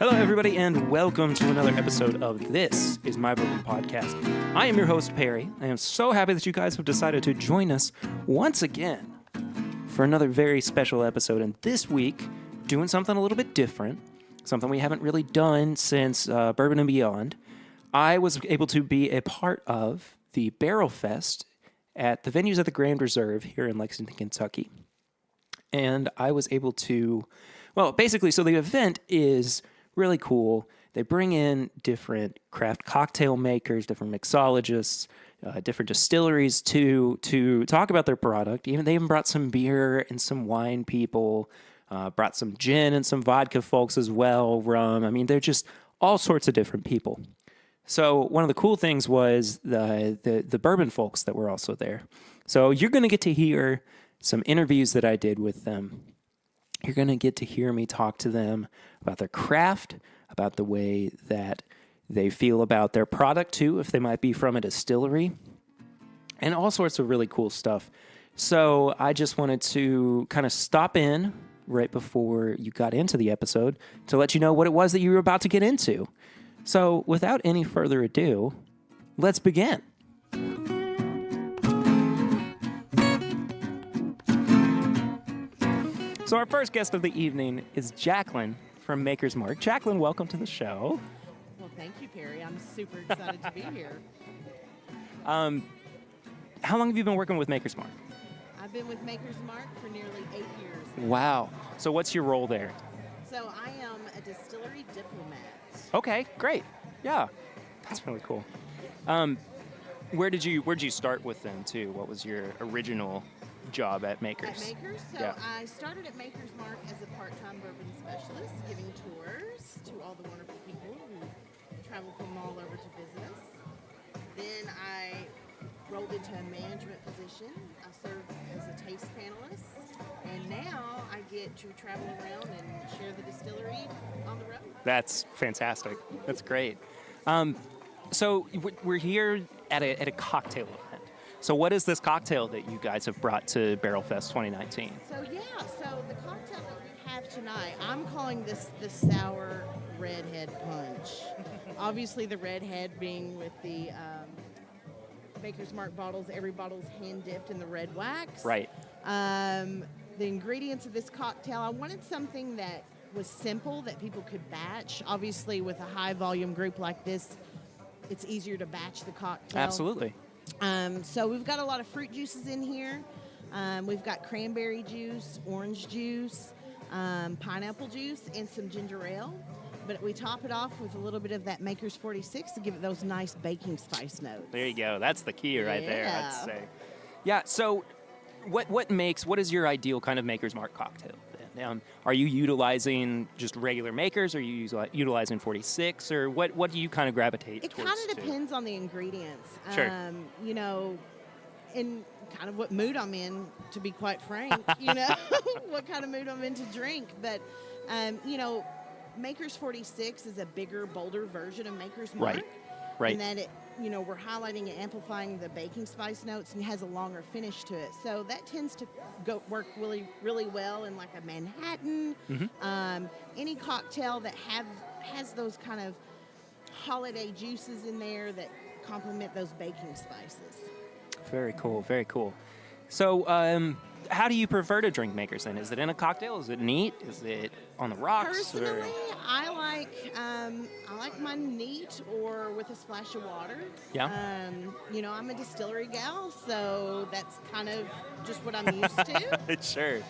Hello, everybody, and welcome to another episode of This is My Bourbon Podcast. I am your host, Perry. I am so happy that you guys have decided to join us once again for another very special episode. And this week, doing something a little bit different, something we haven't really done since Bourbon and Beyond. I was able to be a part of the Barrel Fest at the venues at the Grand Reserve here in Lexington, Kentucky. And I was able to, well, basically, so the event is really cool. They bring in different craft cocktail makers, different mixologists, different distilleries to talk about their product. They even brought some beer and some wine people, brought some gin and some vodka folks as well, rum. I mean, they're just all sorts of different people. So one of the cool things was the bourbon folks that were also there. So you're going to get to hear some interviews that I did with them. You're going to get to hear me talk to them about their craft, about the way that they feel about their product too, if they might be from a distillery, and all sorts of really cool stuff. So I just wanted to kind of stop in right before you got into the episode to let you know what it was that you were about to get into. So without any further ado, let's begin. So our first guest of the evening is Jacqueline from Maker's Mark. Jacqueline, welcome to the show. Well, thank you, Perry. I'm super excited to be here. How long have you been working with Maker's Mark? I've been with Maker's Mark for nearly 8 years now. Wow. So what's your role there? So I am a distillery diplomat. Okay, great. Yeah, that's really cool. Where did you start with them too? What was your original job at Maker's? At Maker's? So yeah. I started at Maker's Mark as a part-time bourbon specialist, giving tours to all the wonderful people who travel from all over to visit us. Then I rolled into a management position. I served as a taste panelist, and now I get to travel around and share the distillery on the road. That's fantastic. That's great. So we're here at a cocktail event. So what is this cocktail that you guys have brought to Barrel Fest 2019? So the cocktail that we have tonight, I'm calling this the Sour Redhead Punch. Obviously the redhead being with the Maker's Mark bottles. Every bottle's hand dipped in the red wax. Right. The ingredients of this cocktail, I wanted something that was simple, that people could batch. Obviously with a high volume group like this, it's easier to batch the cocktail. Absolutely. So we've got a lot of fruit juices in here. We've got cranberry juice, orange juice, pineapple juice, and some ginger ale. But we top it off with a little bit of that Maker's 46 to give it those nice baking spice notes. There you go. That's the key right there, I'd say. Yeah, so what is your ideal kind of Maker's Mark cocktail? Are you utilizing just regular makers? Are you utilizing 46? Or what do you kind of gravitate towards? It kind of depends on the ingredients. Sure. And kind of what mood I'm in, to be quite frank. What kind of mood I'm in to drink. But, Maker's 46 is a bigger, bolder version of Maker's Mark. Right. And that we're highlighting and amplifying the baking spice notes, and it has a longer finish to it. So that tends to work really, really well in like a Manhattan. Mm-hmm. Any cocktail that has those kind of holiday juices in there that complement those baking spices. Very cool. Very cool. So, how do you prefer to drink Maker's then? Is it in a cocktail? Is it neat? Is it on the rocks? Personally, I like mine neat or with a splash of water. Yeah. I'm a distillery gal, so that's kind of just what I'm used to. Sure.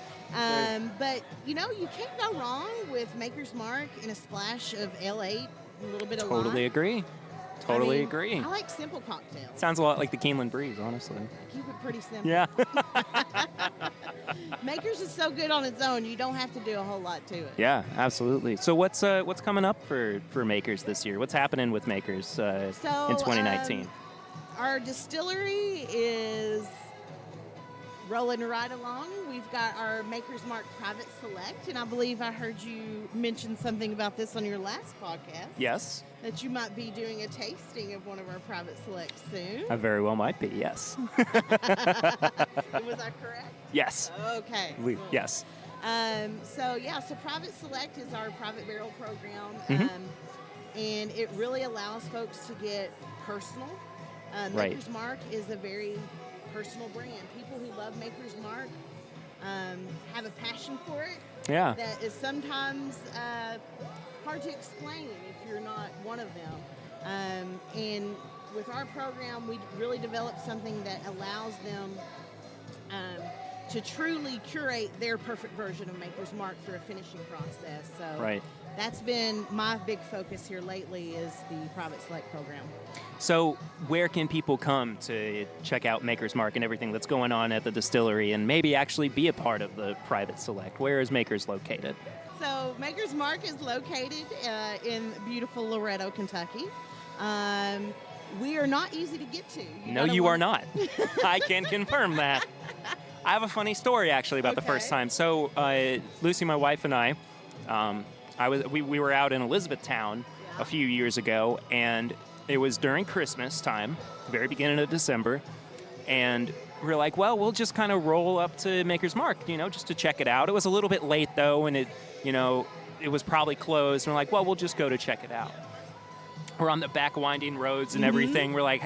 But you can't go wrong with Maker's Mark and a splash of L8, a little bit of lime. Totally agree. I like simple cocktails. Sounds a lot like the Keeneland Breeze, honestly. Keep it pretty simple. Yeah. Maker's is so good on its own, you don't have to do a whole lot to it. Yeah, absolutely. So what's coming up for Maker's this year? What's happening with Maker's in 2019? Our distillery is rolling right along. We've got our Maker's Mark Private Select, and I believe I heard you mention something about this on your last podcast. Yes. That you might be doing a tasting of one of our Private Selects soon. I very well might be, yes. Was I correct? Yes. Okay. Cool. Yes. So Private Select is our private barrel program, Mhm. and it really allows folks to get personal. Right. Maker's Mark is a very personal brand. People who love Maker's Mark have a passion for it Yeah. that is sometimes hard to explain if you're not one of them. And with our program, we really developed something that allows them to truly curate their perfect version of Maker's Mark through a finishing process. So Right. that's been my big focus here lately is the Private Select program. So where can people come to check out Maker's Mark and everything that's going on at the distillery and maybe actually be a part of the Private Select? Where is Maker's located? So Maker's Mark is located in beautiful Loretto, Kentucky. We are not easy to get to. No, you are not. I can confirm that. I have a funny story actually about the first Okay. time. So Lucy, my wife, and I, we were out in Elizabethtown a few years ago, and it was during Christmas time, very beginning of December, and we were like, well, we'll just kind of roll up to Maker's Mark, just to check it out. It was a little bit late though, and it was probably closed. And we're like, well, we'll just go to check it out. We're on the back winding roads and everything. We're like,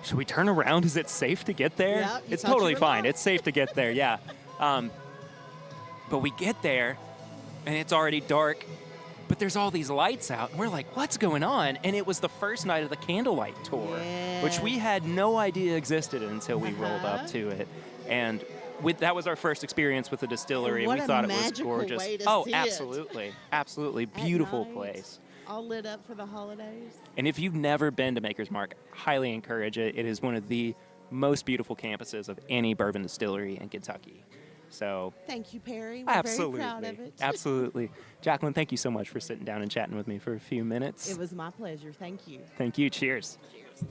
should we turn around? Is it safe to get there? Yep, you It's thought totally you were fine. lost. It's safe to get there, yeah. But we get there, and it's already dark, but there's all these lights out. And we're like, what's going on? And it was the first night of the candlelight tour, which we had no idea existed until we rolled up to it. And that was our first experience with the distillery, and What we a thought it was magical gorgeous. way to Oh, see it. absolutely. Absolutely. Beautiful night. place. All lit up for the holidays. And if you've never been to Maker's Mark, highly encourage it. It is one of the most beautiful campuses of any bourbon distillery in Kentucky. So Thank you, Perry. We're absolutely, very proud of it. absolutely. Jacqueline, thank you so much for sitting down and chatting with me for a few minutes. It was my pleasure. Thank you. Thank you. Cheers. Cheers.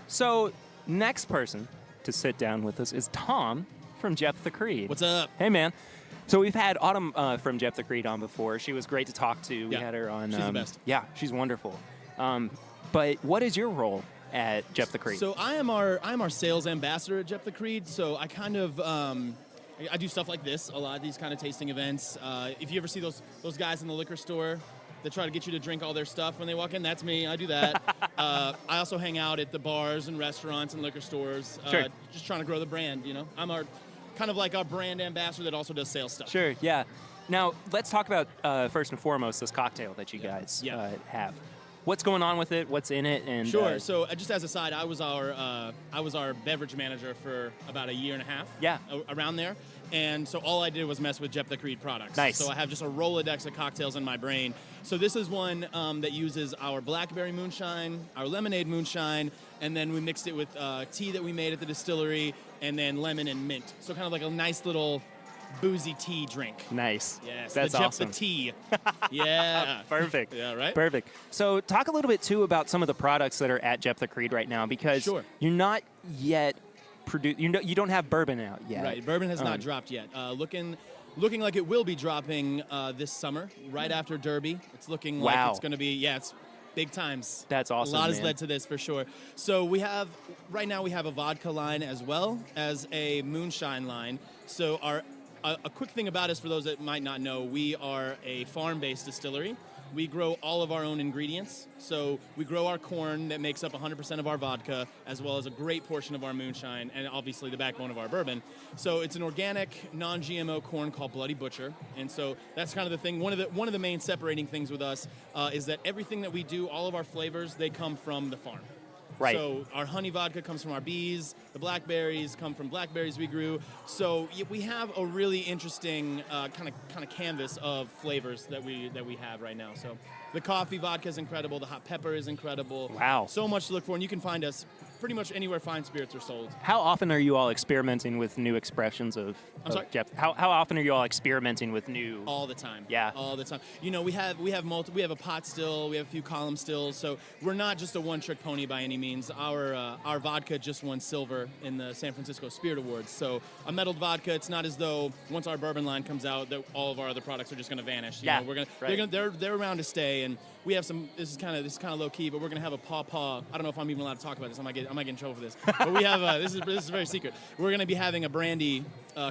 So next person to sit down with us is Tom from Jeptha Creed. What's up? Hey, man. So we've had Autumn from Jeptha Creed on before. She was great to talk to. We Yeah, had her on. she's the best. Yeah, she's wonderful. But what is your role at Jeptha Creed? So I'm our sales ambassador at Jeptha Creed. So I kind of I do stuff like this, a lot of these kind of tasting events. If you ever see those guys in the liquor store that try to get you to drink all their stuff when they walk in, that's me. I do that. I also hang out at the bars and restaurants and liquor stores, Sure. just trying to grow the brand. I'm our kind of like our brand ambassador that also does sales stuff. Sure, yeah. Now, let's talk about, first and foremost, this cocktail that you guys have. What's going on with it? What's in it? And Sure. So just as a side, I was our beverage manager for about a year and a half. Yeah. Around there. And so all I did was mess with Jeptha Creed products. Nice. So I have just a Rolodex of cocktails in my brain. So this is one that uses our blackberry moonshine, our lemonade moonshine, and then we mixed it with tea that we made at the distillery, and then lemon and mint. So kind of like a nice little boozy tea drink. Nice. Yes. That's the Jeptha awesome. tea. Yeah. Perfect. Yeah, right? Perfect. So talk a little bit, too, about some of the products that are at Jeptha Creed right now, because Sure. you're not yet you don't have bourbon out yet. Right, bourbon has not dropped yet. Looking like it will be dropping this summer, right after Derby. It's looking like Wow. it's going to be, it's big times. That's awesome, A lot has man. led to this for sure. So right now we have a vodka line as well as a moonshine line. So a quick thing about us, for those that might not know, we are a farm-based distillery. We grow all of our own ingredients. So we grow our corn that makes up 100% of our vodka, as well as a great portion of our moonshine, and obviously the backbone of our bourbon. So it's an organic, non-GMO corn called Bloody Butcher. And so that's kind of the thing. One of the main separating things with us is that everything that we do, all of our flavors, they come from the farm. Right. So our honey vodka comes from our bees. The blackberries come from blackberries we grew. So we have a really interesting kind of canvas of flavors that we have right now. So the coffee vodka is incredible. The hot pepper is incredible. Wow. So much to look for, and you can find us pretty much anywhere fine spirits are sold. How often are you all experimenting with new expressions of sorry? Jeptha? How often are you all experimenting with new? All the time. Yeah. All the time. We have a pot still, we have a few column stills, so we're not just a one-trick pony by any means. Our vodka just won silver in the San Francisco Spirit Awards. So a metalled vodka, it's not as though once our bourbon line comes out that all of our other products are just going to vanish. Yeah. They're around to stay, and we have some. This is kind of low key, but we're going to have a paw. I don't know if I'm even allowed to talk about this. I might get I might get in trouble for this. But we have this is very secret. We're going to be having a brandy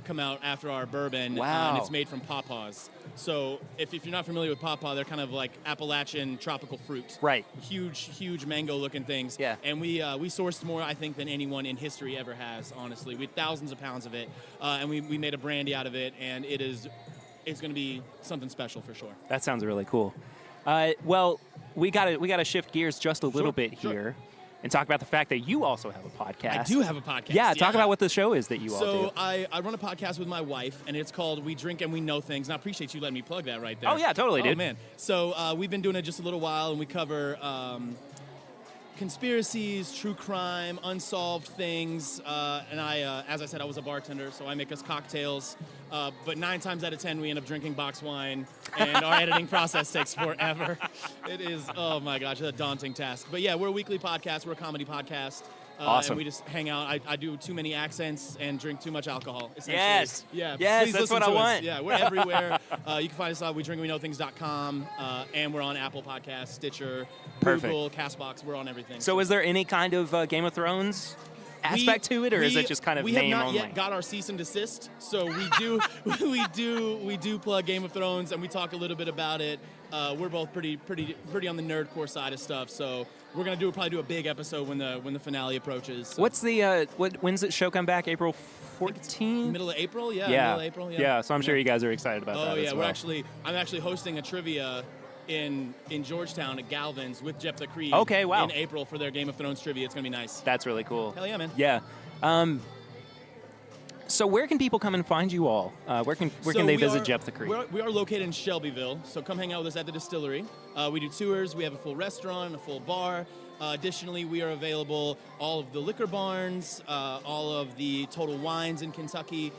come out after our bourbon. Wow. And it's made from pawpaws. So if you're not familiar with pawpaw, they're kind of like Appalachian tropical fruit. Right. Huge mango-looking things. Yeah. And we sourced more, I think, than anyone in history ever has. Honestly, we had thousands of pounds of it, and we made a brandy out of it, and it's going to be something special for sure. That sounds really cool. Well, we gotta shift gears just a little bit sure. here and talk about the fact that you also have a podcast. I do have a podcast. Yeah, talk about what the show is that you all do. So I run a podcast with my wife, and it's called We Drink and We Know Things. And I appreciate you letting me plug that right there. Oh, yeah, totally, dude. Oh, man. So we've been doing it just a little while, and we cover conspiracies, true crime, unsolved things. And as I said, I was a bartender, so I make us cocktails. But 9 times out of 10, we end up drinking box wine, and our editing process takes forever. It is, oh my gosh, it's a daunting task. But yeah, we're a weekly podcast. We're a comedy podcast. Awesome. And we just hang out. I do too many accents and drink too much alcohol. Yes. Yeah. Yes, please that's listen what I to us. want. Yeah, we're everywhere. You can find us on WeDrinkAndWeKnowThings.com, and we're on Apple Podcasts, Stitcher, Perfect. Google, CastBox. We're on everything. So is there any kind of Game of Thrones aspect to it, or is it just kind of we name have not only? yet got our cease and desist, so we do we do plug Game of Thrones, and we talk a little bit about it. We're both pretty on the nerdcore side of stuff, so we're gonna probably do a big episode when the finale approaches. So. What's the when's the show come back? April 14th? Middle of April? Yeah. Yeah. Middle of April. Yeah. Yeah. So I'm sure you guys are excited about that. Oh yeah, as well. I'm actually hosting a trivia in Georgetown at Galvin's with Jeptha Creed. Okay, wow. In April for their Game of Thrones trivia. It's gonna be nice. That's really cool. Hell yeah, man. Yeah. So where can people come and find you all? Where can they visit Jeptha Creed? We are located in Shelbyville, so come hang out with us at the Distillery. We do tours. We have a full restaurant, a full bar. Additionally, we are available all of the liquor barns, all of the Total Wines in Kentucky.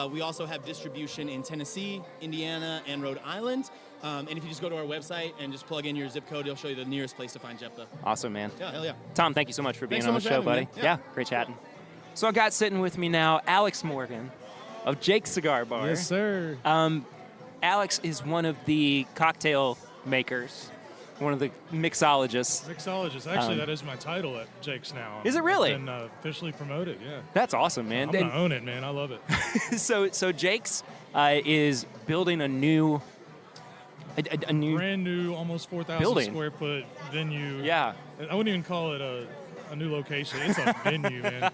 We also have distribution in Tennessee, Indiana, and Rhode Island. And if you just go to our website and just plug in your zip code, it'll show you the nearest place to find Jeptha. Awesome, man. Yeah, hell yeah. Tom, thank you so much for being Thanks on so the much show, for having buddy. me, man. Yeah, great chatting. So I got sitting with me now Alex Morgan of Jake's Cigar Bar. Yes, sir. Alex is one of the cocktail makers, one of the mixologists. Mixologist. Actually, that is my title at Jake's now. Is it really? I've been officially promoted, yeah. That's awesome, man. I'm going to own it, man. I love it. So Jake's is building a new Brand new, almost 4,000 building. square foot venue. Yeah. I wouldn't even call it a new location. It's a venue, man.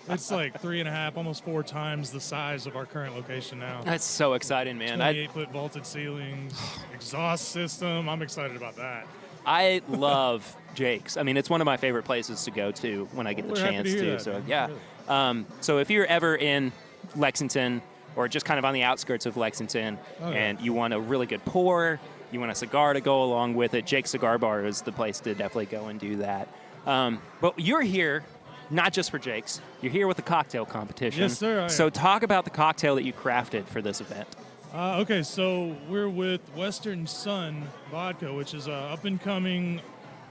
It's like 3.5, almost 4 times the size of our current location now. That's so exciting, man. 28-foot vaulted ceilings, exhaust system. I'm excited about that. I love Jake's. I mean, it's one of my favorite places to go to when I get the We're happy chance to hear to. that, So man. yeah. Really. So if you're ever in Lexington or just kind of on the outskirts of Lexington, and you want a really good pour, you want a cigar to go along with it, Jake's Cigar Bar is the place to definitely go and do that. But you're here not just for Jake's. You're here with the cocktail competition. Yes, sir, I am. So talk about the cocktail that you crafted for this event. Okay, so we're with Western Sun Vodka, which is an up-and-coming,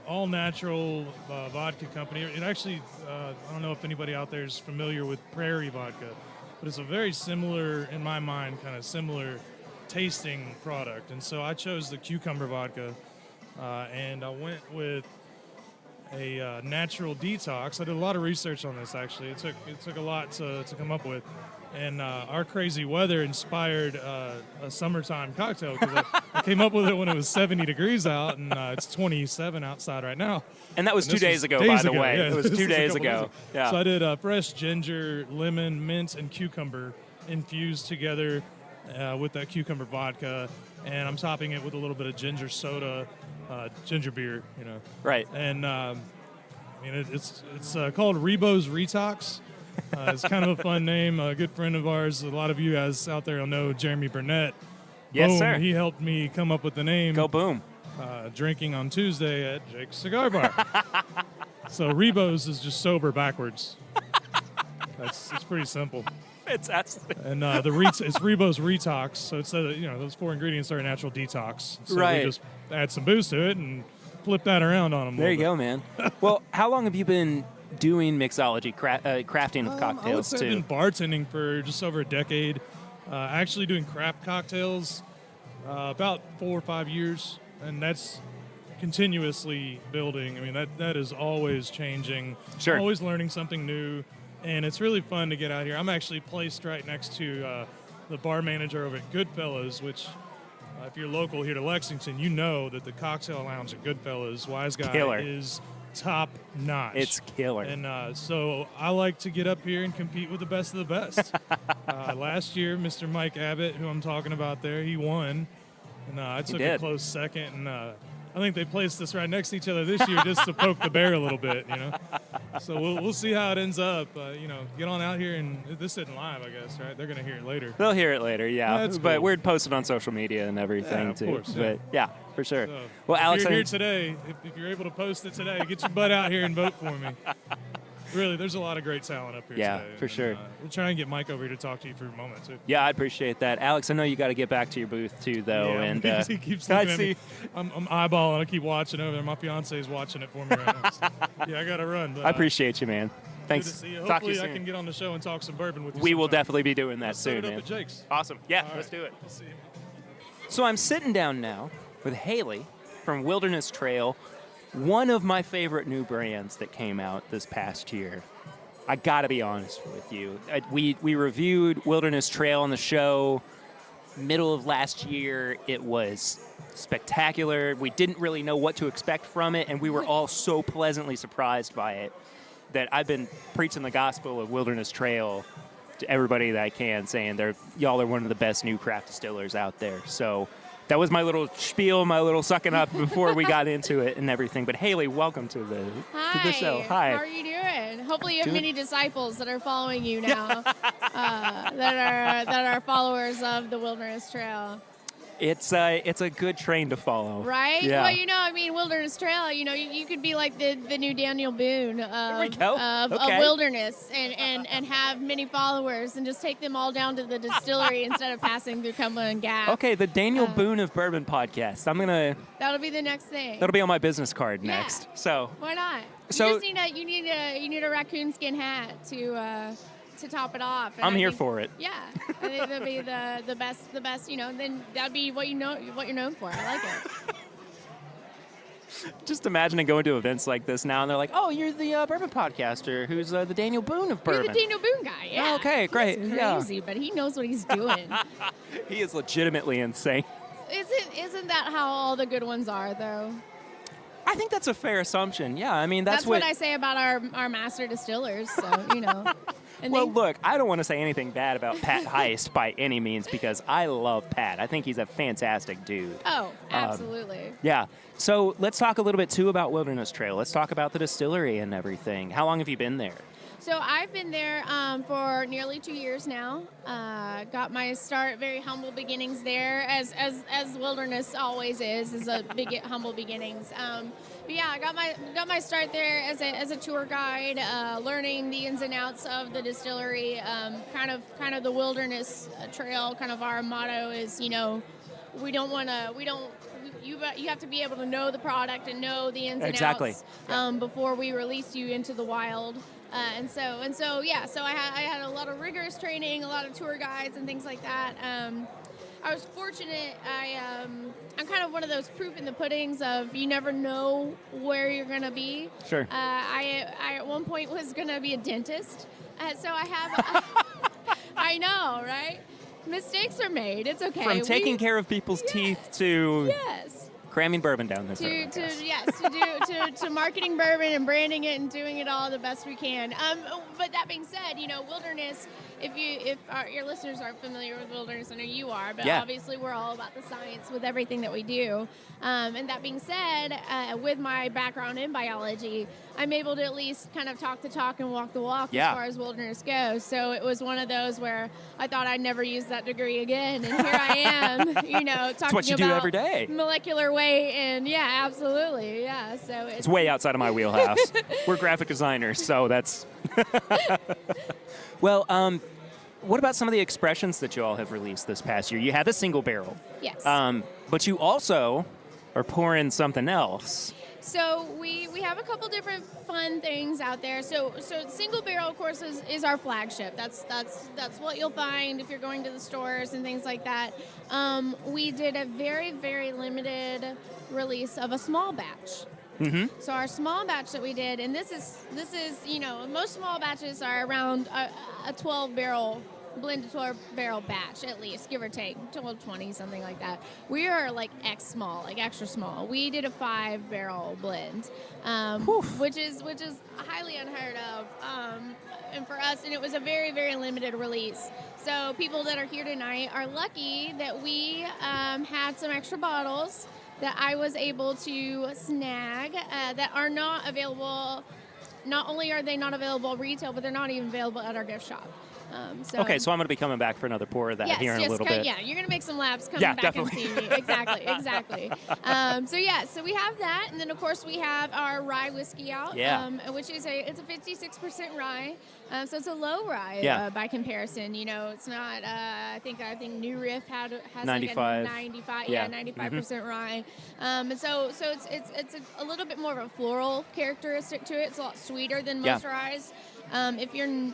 all-natural vodka company. It actually, I don't know if anybody out there is familiar with Prairie Vodka, but it's a very similar, in my mind, kind of similar tasting product. And so I chose the cucumber vodka, and I went with a natural detox. I did a lot of research on this, actually. It took a lot to come up with. And our crazy weather inspired a summertime cocktail, because I came up with it when it was 70 degrees out, and it's 27 outside right now. And that was And 2 this days was ago, days by the ago, way. yeah. It was This 2 is a days couple ago. Yeah. So I did fresh ginger, lemon, mint, and cucumber infused together with that cucumber vodka, and I'm topping it with a little bit of ginger soda, ginger beer, you know. Right. And it's called Rebo's Retox. It's kind of a fun name. A good friend of ours, a lot of you guys out there will know Jeremy Burnett. Yes, Boom, sir. He helped me come up with the name. Go boom. Drinking on Tuesday at Jake's Cigar Bar. So Rebo's is just sober backwards. It's pretty simple. Fantastic. And it's Rebo's Retox. So it's those 4 ingredients are a natural detox. So Right. we just add some booze to it and flip that around on them. There you go, man. Well, how long have you been doing mixology, crafting of I would cocktails, say too? I've been bartending for just over a decade. Actually doing craft cocktails about 4 or 5 years, and that's continuously building. I mean, that is always changing. Sure. Always learning something new, and it's really fun to get out here. I'm actually placed right next to the bar manager over at Goodfellas, which if you're local here to Lexington, you know that the cocktail lounge at Goodfellas, Wise Guy, Killer. is top notch. It's killer. And so I like to get up here and compete with the best of the best. Last year, Mr. Mike Abbott, who I'm talking about there, he won. And I took a close second. And I think they placed us right next to each other this year just to poke the bear a little bit, you know. So we'll see how it ends up. You know, get on out here, and this isn't live, I guess, right? They're going to hear it later. They'll hear it later, yeah. That's But cool. we're posted on social media and everything, Of too. course, yeah. But, yeah, for sure. So, Well, Alex, if you're here today, if you're able to post it today, get your butt out here and vote for me. Really, there's a lot of great talent up here Yeah, today. for sure. We'll try and get Mike over here to talk to you for a moment, too. yeah, I appreciate that. Alex, I know you got to get back to your booth, too, though. Yeah, and he keeps I looking at me. see. I'm eyeballing. I keep watching over there. My fiance is watching it for me right now. So, yeah, I got to run. But, I appreciate you, man. good Thanks. to see you. Talk to Hopefully you I soon. can get on the show and talk some bourbon with you We will sometime. definitely be doing that Let's set soon, it up man. at Jake's. Awesome. Yeah, All let's right. do it. We'll see you. So I'm sitting down now with Haley from Wilderness Trail, one of my favorite new brands that came out this past year. I got to be honest with you. We reviewed Wilderness Trail on the show middle of last year. It was spectacular. We didn't really know what to expect from it, and we were all so pleasantly surprised by it that I've been preaching the gospel of Wilderness Trail to everybody that I can, saying y'all are one of the best new craft distillers out there. So that was my little spiel, my little sucking up before we got into it and everything. But Haley, welcome to the show. Hi. How are you doing? Hopefully you have Doing- many disciples that are following you now, that are followers of the Wilderness Trail. It's a good train to follow. Right? Yeah. Well, I mean, Wilderness Trail, you could be like the new Daniel Boone we go. of Okay. Wilderness and have many followers and just take them all down to the distillery instead of passing through Cumberland Gap. Okay, the Daniel Boone of Bourbon podcast. That'll be the next thing. That'll be on my business card Yeah. next. So Why not? So- You need a raccoon skin hat to top it off. And I'm I here think- for it. Yeah, I think that'd be the best. Then that'd be what you're known for. I like it. Just imagining going to events like this now, and they're like, "Oh, you're the bourbon podcaster who's the Daniel Boone of You're bourbon." the Daniel Boone guy. Yeah. Oh, okay, great. He's Yeah. crazy, but he knows what he's doing. He is legitimately insane. Isn't that how all the good ones are, though? I think that's a fair assumption. Yeah, I mean That's what I say about our master distillers. So And Well, they- look, I don't want to say anything bad about Pat Heist by any means because I love Pat. I think he's a fantastic dude. Oh, absolutely. Yeah. So let's talk a little bit, too, about Wilderness Trail. Let's talk about the distillery and everything. How long have you been there? So I've been there for nearly 2 years now. Got my start, very humble beginnings there, as Wilderness always is a big humble beginnings. But yeah, I got my start there as a tour guide, learning the ins and outs of the distillery. Kind of the Wilderness Trail. Kind of our motto is, you have to be able to know the product and know the ins and Exactly. outs before we release you into the wild. So I had a lot of rigorous training, a lot of tour guides and things like that. I was fortunate. I'm kind of one of those proof in the puddings of you never know where you're gonna be. Sure. I at one point was gonna be a dentist, so I have. I know, right? Mistakes are made. It's okay. From taking care of people's teeth to Yes. cramming bourbon down their throat. To marketing bourbon and branding it and doing it all the best we can. But that being said, Wilderness. If your listeners aren't familiar with Wilderness, I know you are, but Yeah. obviously we're all about the science with everything that we do. And that being said, with my background in biology, I'm able to at least kind of talk the talk and walk the walk Yeah. as far as Wilderness goes. So it was one of those where I thought I'd never use that degree again, and here I am, talking what you do about every day. molecular weight, and yeah, absolutely, yeah. So It's way outside of my wheelhouse. We're graphic designers, so that's... Well, what about some of the expressions that you all have released this past year? You had the single barrel. Yes. But you also are pouring something else. So we have a couple different fun things out there. So single barrel, of course, is our flagship. That's what you'll find if you're going to the stores and things like that. We did a very, very limited release of a small batch. Mm-hmm. So our small batch that we did, and this is most small batches are around a 12 barrel. Blended 12 barrel batch, at least, give or take, 12, 20, something like that. We are like small, like extra small. We did a 5 barrel blend, which is highly unheard of, and for us, and it was a very, very limited release. So people that are here tonight are lucky that we had some extra bottles that I was able to snag that are not available. Not only are they not available retail, but they're not even available at our gift shop. Okay, so I'm going to be coming back for another pour of that here in a little bit. Yeah, you're going to make some laps coming back definitely. and see me. Exactly. So we have that, and then of course we have our rye whiskey out, which is it's a 56% rye, so it's a low rye by comparison. It's not. I think New Riff has 95. Like a 95% rye, and so it's a little bit more of a floral characteristic to it. It's a lot sweeter than most ryes. If you're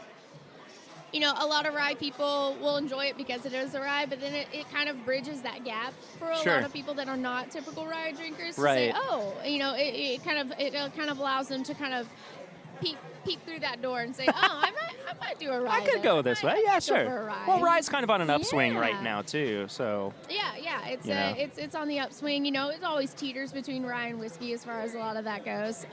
a lot of rye people will enjoy it because it is a rye, but then it kind of bridges that gap for a lot of people that are not typical rye drinkers to say, it kind of allows them to kind of peek through that door and say, I might do a rye. I could go this way. Yeah, sure. Well, rye's kind of on an upswing Yeah. right now too, so. Yeah, it's on the upswing. It always teeters between rye and whiskey as far as a lot of that goes.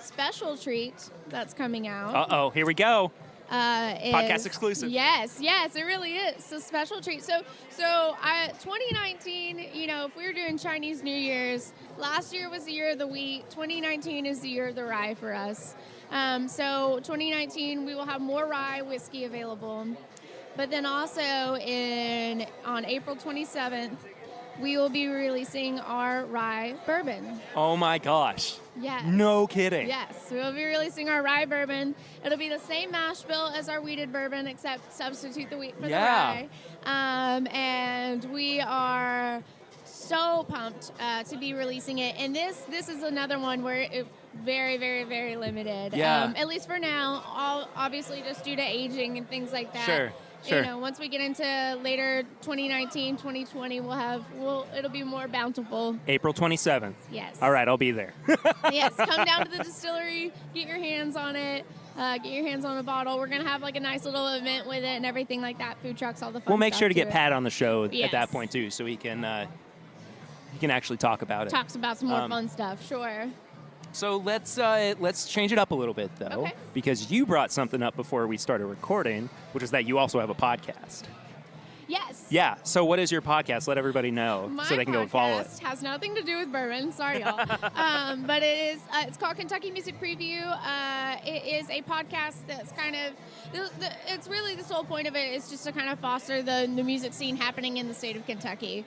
Special treat that's coming out. Uh-oh, here we go. Podcast is, exclusive. Yes, it really is. So special treat. So 2019, if we were doing Chinese New Year's, last year was the year of the wheat. 2019 is the year of the rye for us. So 2019, we will have more rye whiskey available. But then also on April 27th, we will be releasing our rye bourbon. Oh my gosh. Yes. No kidding. Yes, we'll be releasing our rye bourbon. It'll be the same mash bill as our wheated bourbon, except substitute the wheat for the rye. And we are so pumped to be releasing it. And this is another one where it very, very, very limited. Yeah. At least for now, obviously just due to aging and things like that. Sure. Once we get into later 2019, 2020, it'll be more bountiful. April 27th. Yes. All right, I'll be there. Yes, come down to the distillery, get your hands on it, get your hands on a bottle. We're going to have like a nice little event with it and everything like that, food trucks, all the fun We'll make stuff sure to get it. Pat on the show Yes. at that point too, so he can actually talk about it. Talks about some more fun stuff, sure. So let's change it up a little bit though, Okay. because you brought something up before we started recording, which is that you also have a podcast. Yes. Yeah. So what is your podcast? Let everybody know so they can go and follow it. My podcast has nothing to do with bourbon. Sorry, y'all. But it's called Kentucky Music Preview. It is a podcast that's kind of it's really the sole point of it is just to kind of foster the music scene happening in the state of Kentucky.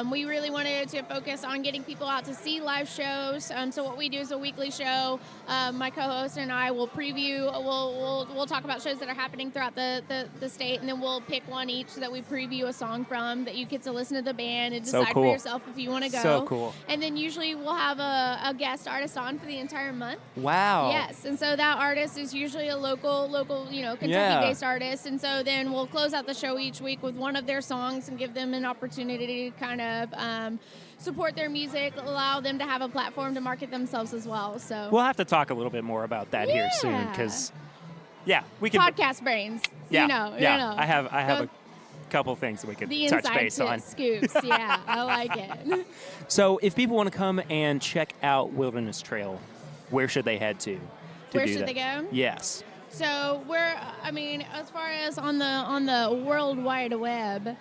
We really wanted to focus on getting people out to see live shows. So what we do is a weekly show. My co-host and I will preview. We'll talk about shows that are happening throughout the state, and then we'll pick one each that we preview a song from that you get to listen to the band and decide for yourself if you want to go. So cool. And then usually we'll have a guest artist on for the entire month. Wow. Yes, and so that artist is usually a local, Kentucky-based artist, and so then we'll close out the show each week with one of their songs and give them an opportunity to kind of support their music, allow them to have a platform to market themselves as well. So we'll have to talk a little bit more about that here soon, because we can podcast brains. I have a couple things that we could the touch base on. Scoops. Yeah, I like it. So if people want to come and check out Wilderness Trail, where should they head to Where do should that? they go? Yes. So as far as on the World Wide Web,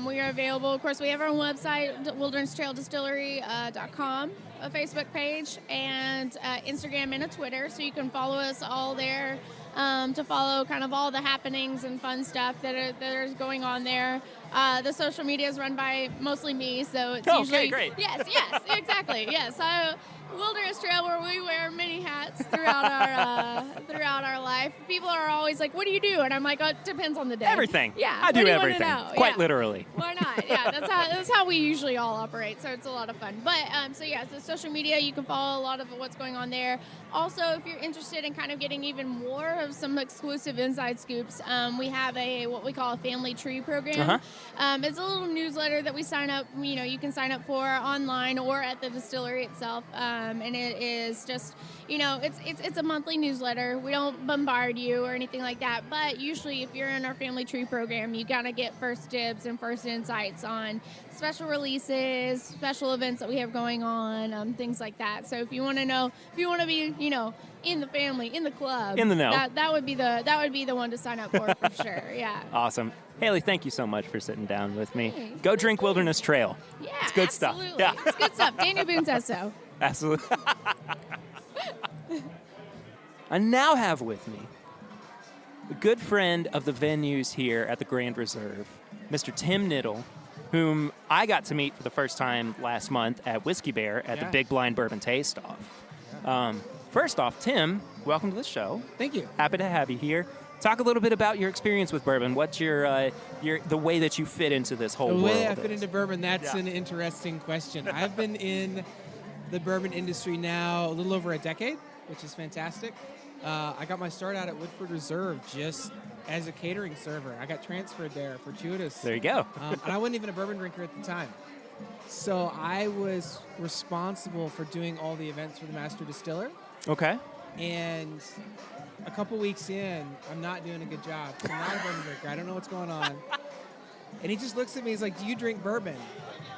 we are available. Of course, we have our own website, wildernessatraildistillery.com, a Facebook page, and Instagram and a Twitter. So you can follow us all there to follow kind of all the happenings and fun stuff that is going on there. The social media is run by mostly me, so it's usually great. Yes, exactly. Yes, Wilderness Trail, where we wear many hats throughout our life. People are always like, "What do you do?" And I'm like, "Oh, it depends on the day." Everything. Yeah, I what do you wanna everything. know? Quite Yeah. literally. Why not? Yeah, that's how we usually all operate. So it's a lot of fun. But so social media, you can follow a lot of what's going on there. Also, if you're interested in kind of getting even more of some exclusive inside scoops, we have what we call a family tree program. It's a little newsletter that we sign up. You can sign up for online or at the distillery itself, and it is just, it's a monthly newsletter. We don't bombard you or anything like that. But usually, if you're in our family tree program, you gotta get first dibs and first insights on special releases, special events that we have going on, things like that. So if you want to know, if you want to be, in the family, in the club, In the know. that would be the one to sign up for sure. Yeah. Awesome. Haley, thank you so much for sitting down with me. Hey. Go drink Wilderness Trail. Yeah, It's good stuff. absolutely. Yeah. It's good stuff. Daniel Boone says so. Absolutely. I now have with me a good friend of the venues here at the Grand Reserve, Mr. Tim Niddle, whom I got to meet for the first time last month at Whiskey Bear at the Big Blind Bourbon Taste Off. First off, Tim, welcome to the show. Thank you. Happy to have you here. Talk a little bit about your experience with bourbon. What's your the way that you fit into this whole The world? way I fit into bourbon, that's Yeah. an interesting question. I've been in the bourbon industry now a little over a decade, which is fantastic. I got my start out at Woodford Reserve just as a catering server. I got transferred there, fortuitous. There you go. And I wasn't even a bourbon drinker at the time. So I was responsible for doing all the events for the master distiller. Okay. And a couple weeks in, I'm not doing a good job. I'm not a bourbon drinker. I don't know what's going on. And he just looks at me. He's like, "Do you drink bourbon?"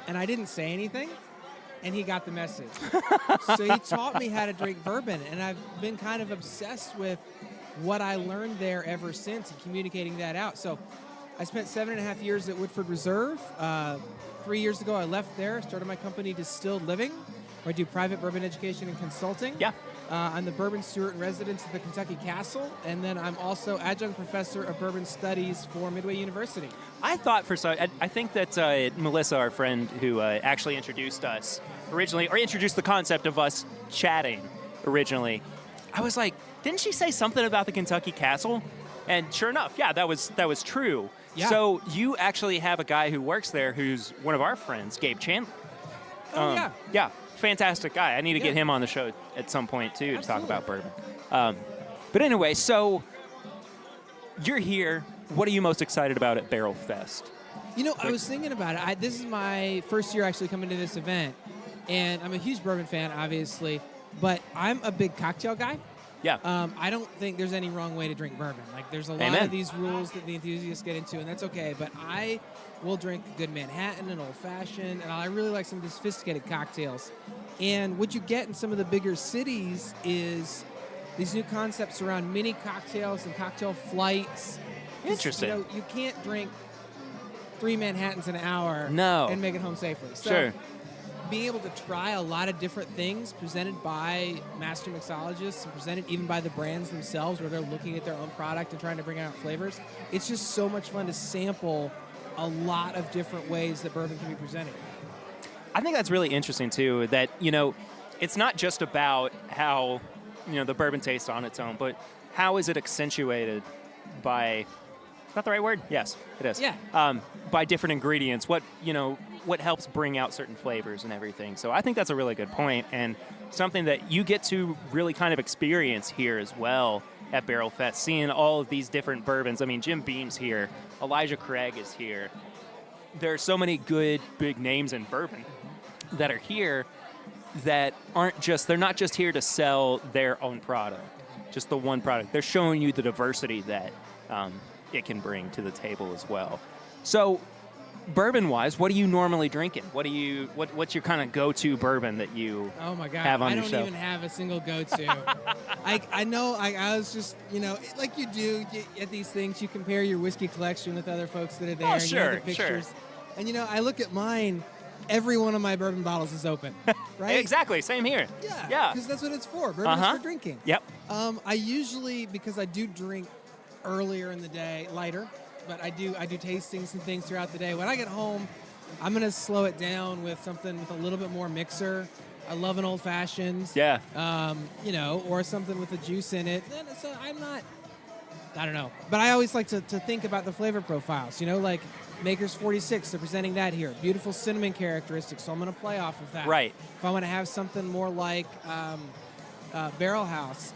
And I didn't say anything. And he got the message. So he taught me how to drink bourbon. And I've been kind of obsessed with what I learned there ever since and communicating that out. So I spent 7.5 years at Woodford Reserve. 3 years ago, I left there, started my company Distilled Living, where I do private bourbon education and consulting. Yeah. I'm the Bourbon Stewart in residence at the Kentucky Castle, and then I'm also adjunct professor of bourbon studies for Midway University. I thought I think that Melissa, our friend who actually introduced us originally, or introduced the concept of us chatting originally, I was like, didn't she say something about the Kentucky Castle? And sure enough, yeah, that was true. Yeah. So you actually have a guy who works there who's one of our friends, Gabe Chandler. Oh, yeah. Yeah, fantastic guy. I need to get Yeah. him on the show at some point, too, to talk Absolutely. about bourbon. But anyway, so you're here. What are you most excited about at Barrel Fest? I was thinking about it. This is my first year actually coming to this event, and I'm a huge bourbon fan, obviously, but I'm a big cocktail guy. Yeah. I don't think there's any wrong way to drink bourbon. Like, there's a lot Amen. of these rules that the enthusiasts get into, and that's okay. But I will drink a good Manhattan and old-fashioned, and I really like some of the sophisticated cocktails. And what you get in some of the bigger cities is these new concepts around mini cocktails and cocktail flights. Interesting. You can't drink 3 Manhattans an hour No. and make it home safely. So Sure. being able to try a lot of different things presented by master mixologists and presented even by the brands themselves, where they're looking at their own product and trying to bring out flavors, it's just so much fun to sample a lot of different ways that bourbon can be presented. I think that's really interesting, too, that, it's not just about how, the bourbon tastes on its own, but how is it accentuated by, is that the right word? Yes, it is. Yeah. By different ingredients, what helps bring out certain flavors and everything. So I think that's a really good point, and something that you get to really kind of experience here as well at Barrel Fest, seeing all of these different bourbons. I mean, Jim Beam's here, Elijah Craig is here. There are so many good big names in bourbon that are here that they're not just here to sell their own product, just the one product. They're showing you the diversity that it can bring to the table as well. So bourbon-wise, what are you normally drinking? What's your kind of go-to bourbon that you Oh my God! have on I your don't shelf? even have a single go-to. I know. I was just like you do at these things. You compare your whiskey collection with other folks that are there. Oh, and you know sure, the sure. pictures. And I look at mine. Every one of my bourbon bottles is open. Right? Exactly. Same here. Yeah. Because that's what it's for. Bourbon is for drinking. Yep. I usually, because I do drink earlier in the day, lighter, but I do tastings and things throughout the day. When I get home, I'm gonna slow it down with something with a little bit more mixer. I love an old fashioned. Yeah. Or something with a juice in it. Then I don't know. But I always like to think about the flavor profiles. Like Maker's 46, they're presenting that here. Beautiful cinnamon characteristics, so I'm going to play off of that. Right. If I want to have something more like Barrel House,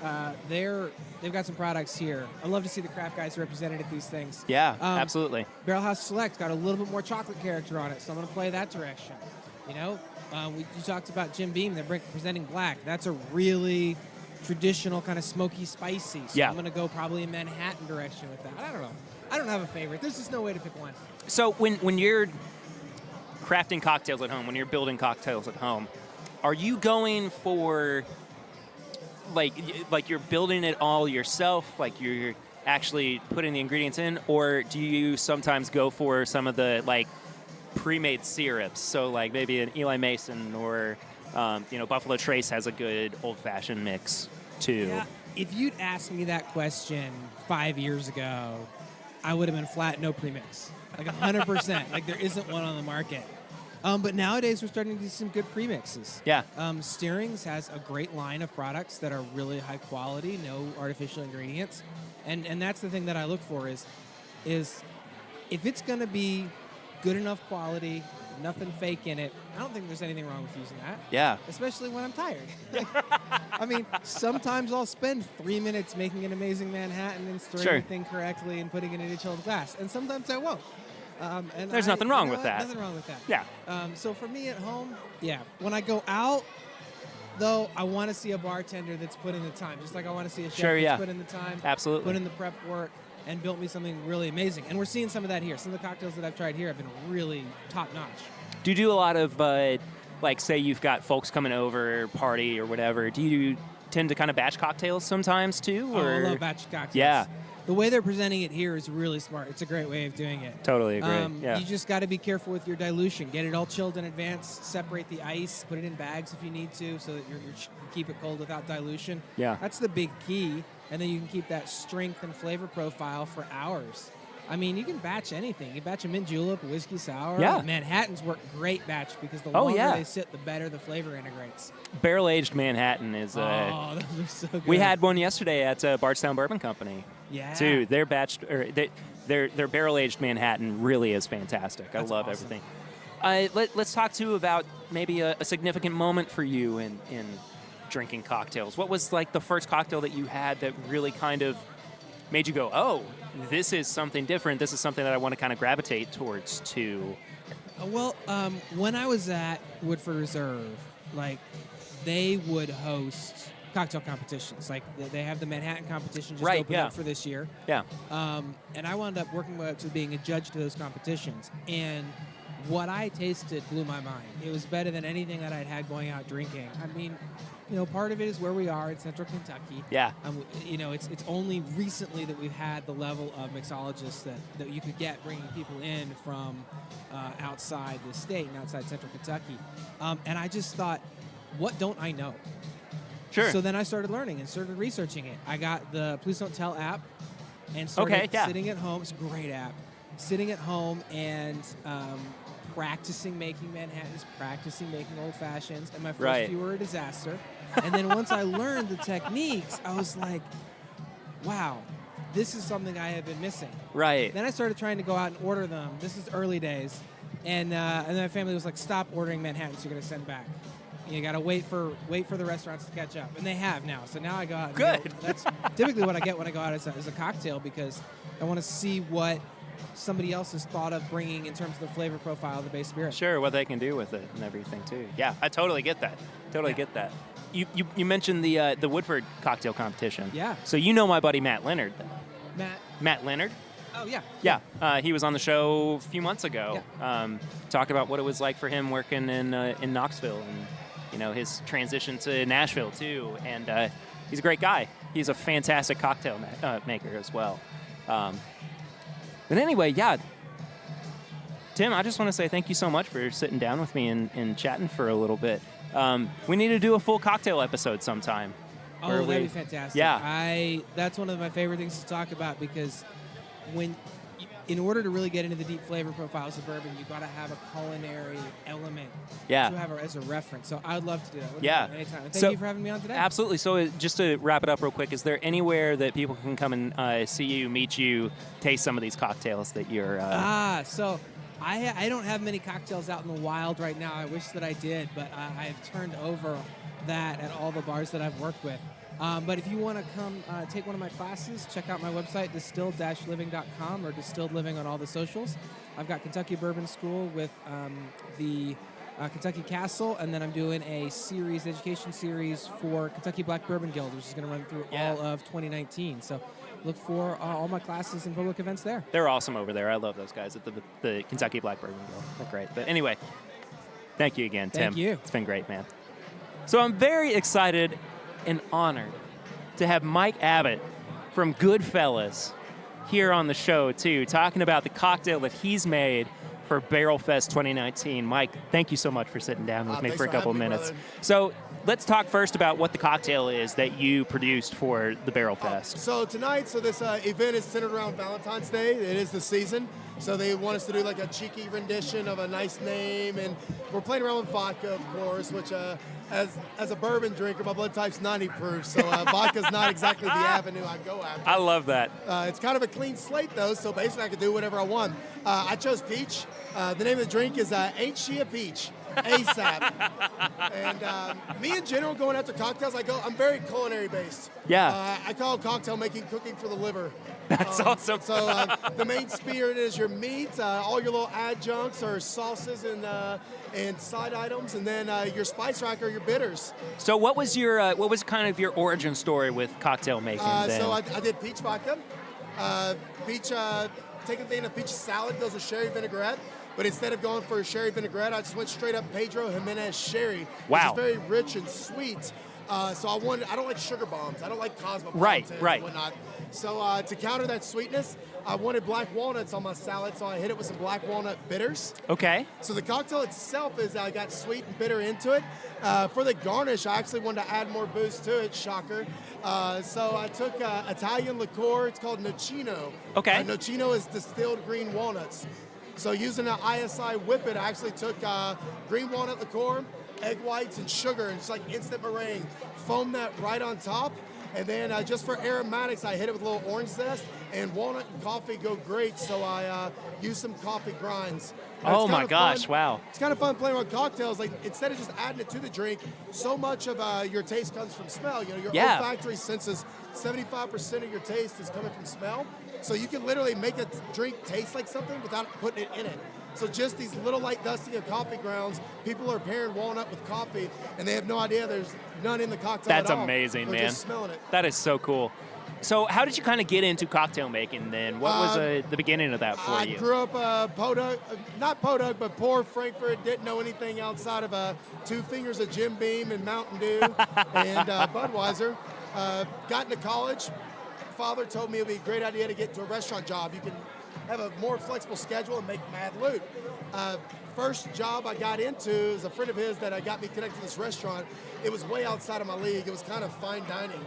they've got some products here. I love to see the craft guys represented at these things. Yeah, absolutely. Barrel House Select got a little bit more chocolate character on it, so I'm going to play that direction. You talked about Jim Beam. They're presenting black. That's a really traditional kind of smoky, spicy. So Yeah. I'm going to go probably a Manhattan direction with that. I don't know. I don't have a favorite. There's just no way to pick one. So when you're crafting cocktails at home, when you're building cocktails at home, are you going for like you're building it all yourself, like you're actually putting the ingredients in, or do you sometimes go for some of the like pre-made syrups? So like maybe an Eli Mason or Buffalo Trace has a good old-fashioned mix too. Yeah. If you'd asked me that question 5 years ago, I would have been flat, no premix. Like 100%. Like there isn't one on the market. But nowadays we're starting to do some good premixes. Yeah. Steerings has a great line of products that are really high quality, no artificial ingredients. And that's the thing that I look for is if it's going to be good enough quality, nothing fake in it, I don't think there's anything wrong with using that. Yeah. Especially when I'm tired. I mean, sometimes I'll spend 3 minutes making an amazing Manhattan and stirring Sure. everything correctly and putting it in a chilled glass. And sometimes I won't. And There's nothing wrong with that. Nothing wrong with that. Yeah. So for me at home, yeah. When I go out, though, I want to see a bartender that's put in the time. Just like I want to see a chef Sure, yeah. that's put in the time. Absolutely. Put in the prep work and built me something really amazing. And we're seeing some of that here. Some of the cocktails that I've tried here have been really top-notch. Do you do a lot of, like, say you've got folks coming over, party or whatever, do you tend to kind of batch cocktails sometimes too? Oh, I Or? love batch cocktails. Yeah. The way they're presenting it here is really smart. It's a great way of doing it. Totally agree. Yeah. You just got to be careful with your dilution. Get it all chilled in advance. Separate the ice. Put it in bags if you need to, so that you keep it cold without dilution. Yeah. That's the big key. And then you can keep that strength and flavor profile for hours. I mean, you can batch anything. You can batch a mint julep, a whiskey sour. Yeah. Manhattans work great batch because the Oh, longer yeah. they sit, the better the flavor integrates. Barrel-aged Manhattan is... those are so good. we had one yesterday at Bardstown Bourbon Company. Yeah. Too. Their their barrel-aged Manhattan really is fantastic. That's I love awesome. everything. Let's talk too about maybe a significant moment for you in drinking cocktails. What was like the first cocktail that you had that really kind of made you go, oh, this is something different. This is something that I want to kind of gravitate towards too. Well, when I was at Woodford Reserve, like, they would host cocktail competitions. Like, they have the Manhattan competition just Right, opened yeah. up for this year. Yeah. And I wound up working my way up to being a judge to those competitions. And what I tasted blew my mind. It was better than anything that I'd had going out drinking. I mean, part of it is where we are in central Kentucky. Yeah. It's only recently that we've had the level of mixologists that you could get bringing people in from outside the state and outside central Kentucky. And I just thought, what don't I know? Sure. So then I started learning and started researching it. I got the Please Don't Tell app and started Okay, yeah. sitting at home. It's a great app. Sitting at home and practicing making Manhattans, practicing making Old Fashions, and my first Right. few were a disaster. And then once I learned the techniques, I was like, wow, this is something I have been missing. Right. Then I started trying to go out and order them. This is early days. And then my family was like, stop ordering Manhattans, you're going to send back. You got to wait for the restaurants to catch up. And they have now. So now I go out. And Good. That's typically what I get when I go out as a cocktail, because I want to see what somebody else has thought of bringing in terms of the flavor profile of the base spirit. Sure, what they can do with it and everything too. Yeah, I totally get that. Totally Yeah. get that. You mentioned the Woodford cocktail competition. Yeah. So you know my buddy Matt Leonard then. Matt Leonard? Oh, yeah. Yeah. He was on the show a few months ago. Talked about what it was like for him working in Knoxville and his transition to Nashville too. And he's a great guy. He's a fantastic cocktail maker as well. But anyway, yeah. Tim, I just want to say thank you so much for sitting down with me and chatting for a little bit. We need to do a full cocktail episode sometime. Oh, that'd be fantastic. Yeah. That's one of my favorite things to talk about, because when in order to really get into the deep flavor profiles of bourbon, you got to have a culinary element Yeah. to have as a reference. So I would love to do that. Yeah. Anytime. And So- thank you for having me on today. Absolutely. So just to wrap it up real quick, is there anywhere that people can come and see you, meet you, taste some of these cocktails that you're... So I don't have many cocktails out in the wild right now. I wish that I did, but I've turned over that at all the bars that I've worked with. But if you want to come take one of my classes, check out my website, distilled-living.com, or Distilled Living on all the socials. I've got Kentucky Bourbon School with the Kentucky Castle, and then I'm doing a education series for Kentucky Black Bourbon Guild, which is going to run through all of 2019. So look for all my classes and public events there. They're awesome over there. I love those guys at the Kentucky Black Bourbon Guild. They're great. But anyway, thank you again, Tim. Thank you. It's been great, man. So I'm very excited and honored to have Mike Abbott from Goodfellas here on the show, too, talking about the cocktail that he's made for Barrel Fest 2019. Mike, thank you so much for sitting down with me Thanks for a couple of having me, minutes. brother. So let's talk first about what the cocktail is that you produced for the Barrel Fest. So this event is centered around Valentine's Day. It is the season. So they want us to do like a cheeky rendition of a nice name. And we're playing around with vodka, of course, which as a bourbon drinker, my blood type's 90 proof. So vodka's not exactly the avenue I go after. I love that. It's kind of a clean slate, though, so basically I can do whatever I want. I chose peach. The name of the drink is Ain't She a Peach? ASAP. And me in general, going after cocktails, I'm very culinary based. Yeah. I call cocktail making cooking for the liver. That's awesome. So the main spirit is your meat, all your little adjuncts or sauces and side items, and then your spice rack or your bitters. So what was kind of your origin story with cocktail making then? So I did peach vodka. Taking thing in a peach salad goes with sherry vinaigrette. But instead of going for a sherry vinaigrette, I just went straight up Pedro Jimenez sherry, Wow. which is very rich and sweet. So I don't like sugar bombs. I don't like cosmopolitans Right. and whatnot. So to counter that sweetness, I wanted black walnuts on my salad, so I hit it with some black walnut bitters. Okay. So the cocktail itself is I got sweet and bitter into it. For the garnish, I actually wanted to add more booze to it, shocker. So I took Italian liqueur. It's called Nocino. Okay. Nocino is distilled green walnuts. So using an ISI whippet, I actually took green walnut liqueur, egg whites, and sugar, and it's like instant meringue. Foam that right on top, and then just for aromatics, I hit it with a little orange zest, and walnut and coffee go great, so I use some coffee grinds. And Oh it's my kinda gosh, fun. wow. It's kind of fun playing with cocktails. Like instead of just adding it to the drink, so much of your taste comes from smell. You know, your Yeah. olfactory senses, 75% of your taste is coming from smell. So you can literally make a drink taste like something without putting it in it. So just these little light dusting of coffee grounds, people are pairing walnut with coffee, and they have no idea there's none in the cocktail That's at all. amazing, They're man. just smelling it. That is so cool. So how did you kind of get into cocktail making then? What was the beginning of that for I you? grew up not Podunk, but poor Frankfurt. Didn't know anything outside of 2 fingers of Jim Beam and Mountain Dew and Budweiser. Got into college. Father told me it would be a great idea to get into a restaurant job. You can have a more flexible schedule and make mad loot. First job I got into is a friend of his that got me connected to this restaurant. It was way outside of my league. It was kind of fine dining.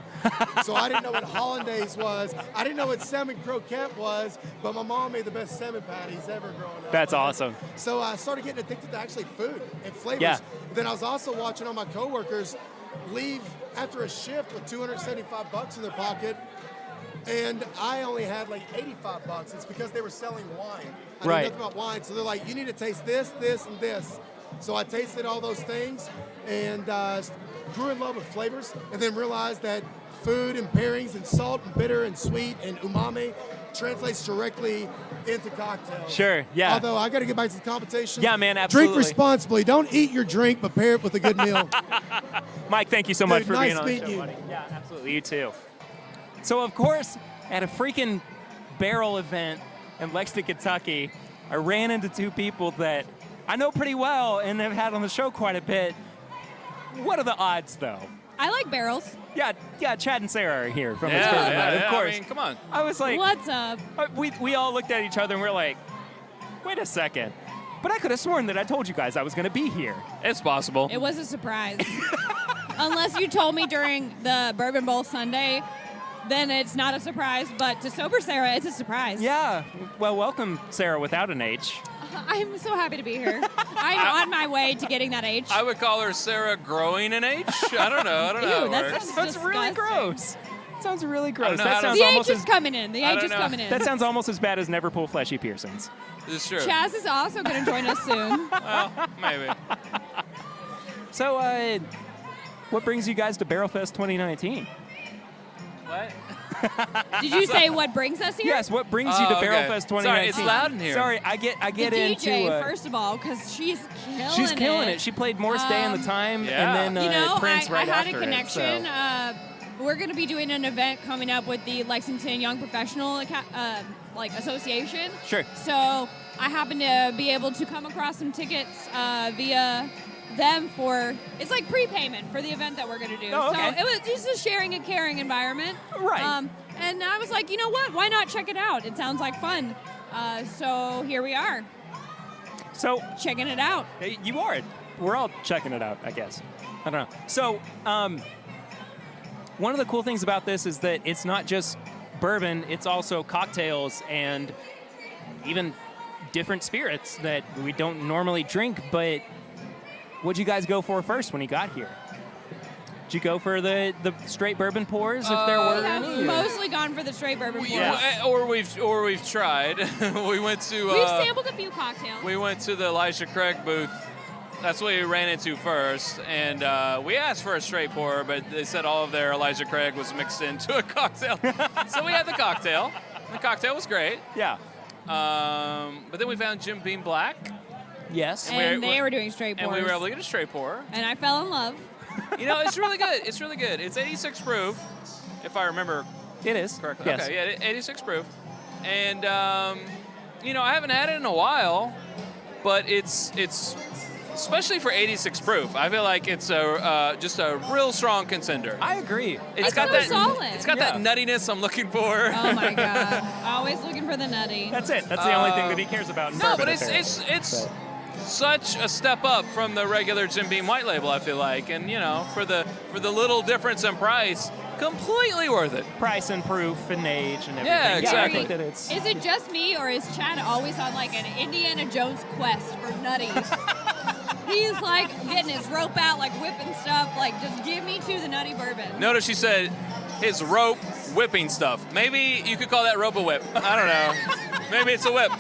So I didn't know what hollandaise was. I didn't know what salmon croquette was, but my mom made the best salmon patties ever growing up. That's awesome. So I started getting addicted to actually food and flavors. Yeah. Then I was also watching all my coworkers leave after a shift with $275 in their pocket, and I only had like $85. It's because they were selling wine. I Right. knew nothing about wine, so they're like, you need to taste this, this, and this. So I tasted all those things and grew in love with flavors, and then realized that food and pairings and salt and bitter and sweet and umami translates directly into cocktails. Sure, yeah. Although I got to get back to the competition. Yeah, man, absolutely. Drink responsibly. Don't eat your drink, but pair it with a good meal. Mike, thank you so much Dude, for nice being on the meeting show, you. buddy. Yeah, absolutely. You too. So, of course, at a freaking barrel event in Lexington, Kentucky, I ran into 2 people that I know pretty well and have had on the show quite a bit. What are the odds, though? I like barrels. Yeah, Chad and Sarah are here from the Yeah, Bourbon yeah, Night, yeah, of course. I mean, come on. I was like, What's up? we all looked at each other and we're like, wait a second. But I could have sworn that I told you guys I was going to be here. It's possible. It was a surprise. Unless you told me during the Bourbon Bowl Sunday then it's not a surprise. But to sober Sarah, it's a surprise. Yeah. Well, welcome, Sarah, without an H. I'm so happy to be here. I'm on my way to getting that H. I would call her Sarah growing an H. I don't know. How Ew, it that works. sounds really disgusting. gross. Sounds really gross. know That how to- sounds The almost H is as coming in. The I H don't is know. coming in. that sounds almost as bad as never pull fleshy piercings. This is true. Chaz is also going to join us soon. Well, maybe. So, what brings you guys to Barrel Fest 2019? What? Did you say what brings us here? Yes, what brings you to Oh, Barrel okay. Fest Sorry, 2019? it's loud in here. Sorry, I get The into. DJ, first of all, because she's killing it. She played Morris Day in the Time, Yeah. and then You know, Prince I right had after a connection. It, so. We're going to be doing an event coming up with the Lexington Young Professional Association. Sure. So I happen to be able to come across some tickets via them for, it's like prepayment for the event that we're going to do. Oh, okay. So it was just a sharing and caring environment. Right. And I was like, you know what? Why not check it out? It sounds like fun. So here we are, So checking it out. hey, you are. We're all checking it out, I guess. I don't know. So, one of the cool things about this is that it's not just bourbon; it's also cocktails and even different spirits that we don't normally drink. But what'd you guys go for first when you got here? Did you go for the straight bourbon pours, if there were We have any? or- mostly gone for the straight bourbon pours. Yeah. Or we've tried. We went to. We've sampled a few cocktails. We went to the Elijah Craig booth. That's what we ran into first, and we asked for a straight pour, but they said all of their Elijah Craig was mixed into a cocktail. So we had the cocktail. The cocktail was great. Yeah. But then we found Jim Beam Black, Yes. and we- they were doing straight pours. and we were able to get a straight pour. And I fell in love. You know, it's really good. It's really good. It's 86 proof, if I remember It is. correctly. Yes. Okay, yeah, 86 proof. And, you know, I haven't had it in a while, but it's especially for 86 proof. I feel like it's just a real strong contender. I agree. It's got so that. solid. It's got that nuttiness I'm looking for. Oh my god! Always looking for the nutty. That's it. That's the only thing that he cares about in No, bourbon. but it's such a step up from the regular Jim Beam White Label. I feel like, and you know, for the little difference in price, completely worth it. price and proof and age and everything. Yeah, I exactly. think that it's. Is it just me, or is Chad always on like an Indiana Jones quest for nutties? He's like getting his rope out, like whipping stuff. Like, just give me to the nutty bourbon. Notice she said his rope whipping stuff. Maybe you could call that rope a whip. I don't know. Maybe it's a whip.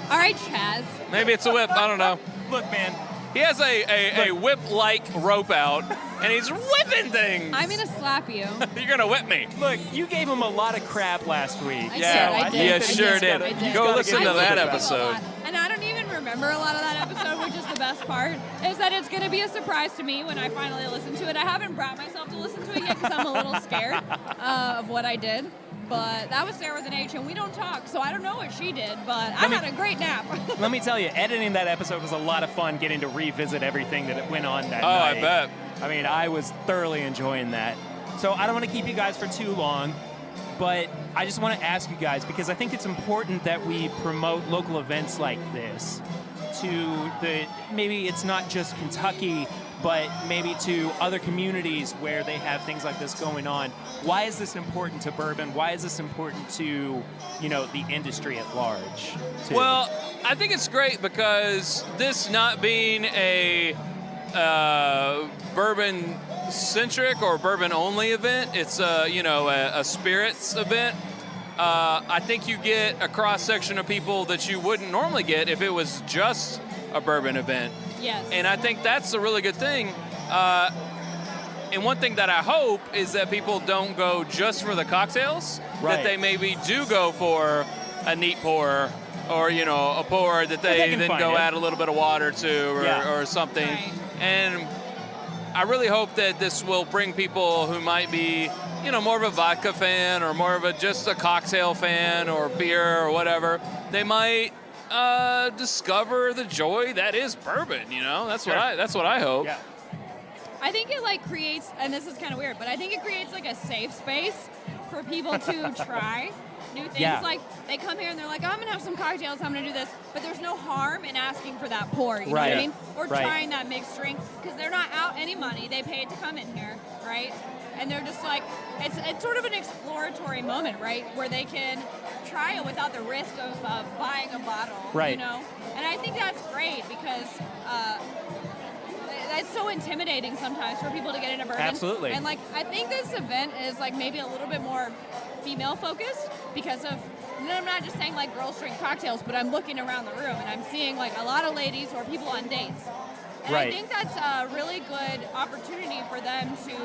All right, Chaz. Maybe it's a whip. I don't know. Look, man. He has a whip-like rope out, and he's whipping things. I'm gonna slap you. You're gonna whip me. Look, you gave him a lot of crap last week. I Yeah, did, I did. you I sure did. did. I did. Go gotta listen give to him that a lot. episode. And I don't even remember a lot of that episode, which is the best part, is that it's going to be a surprise to me when I finally listen to it. I haven't brought myself to listen to it yet because I'm a little scared of what I did. But that was Sarah with an H, and we don't talk, so I don't know what she did, but I had a great nap. Let me tell you, editing that episode was a lot of fun getting to revisit everything that went on that Oh, night. I bet. I mean, I was thoroughly enjoying that. So I don't want to keep you guys for too long, but I just want to ask you guys, because I think it's important that we promote local events like this to maybe it's not just Kentucky, but maybe to other communities where they have things like this going on. Why is this important to bourbon? Why is this important to, the industry at large? too? Well, I think it's great because this not being a bourbon-centric or bourbon-only event, it's a spirits event. I think you get a cross-section of people that you wouldn't normally get if it was just a bourbon event. Yes. And I think that's a really good thing. And one thing that I hope is that people don't go just for the cocktails, Right. that they maybe do go for a neat pour or, a pour that they they can then find go it. add a little bit of water to or something. Right. And I really hope that this will bring people who might be, more of a vodka fan or more of just a cocktail fan or beer or whatever. They might discover the joy that is bourbon. That's Sure. what I hope. Yeah. I think it creates, and this is kind of weird, but I think it creates a safe space for people to try new things. Yeah. Like they come here and they're like, oh, I'm gonna have some cocktails, I'm gonna do this, but there's no harm in asking for that pour. You know what Right. I mean? Or Right. trying that mixed drink because they're not out any money. They paid to come in here, right? and they're just like, it's sort of an exploratory moment, right, where they can try it without the risk of buying a bottle, Right. you know? And I think that's great because it's so intimidating sometimes for people to get into bourbon. Absolutely. And like, I think this event is like maybe a little bit more female focused because of, and I'm not just saying like girls drink cocktails, but I'm looking around the room and I'm seeing like a lot of ladies or people on dates. And Right. I think that's a really good opportunity for them to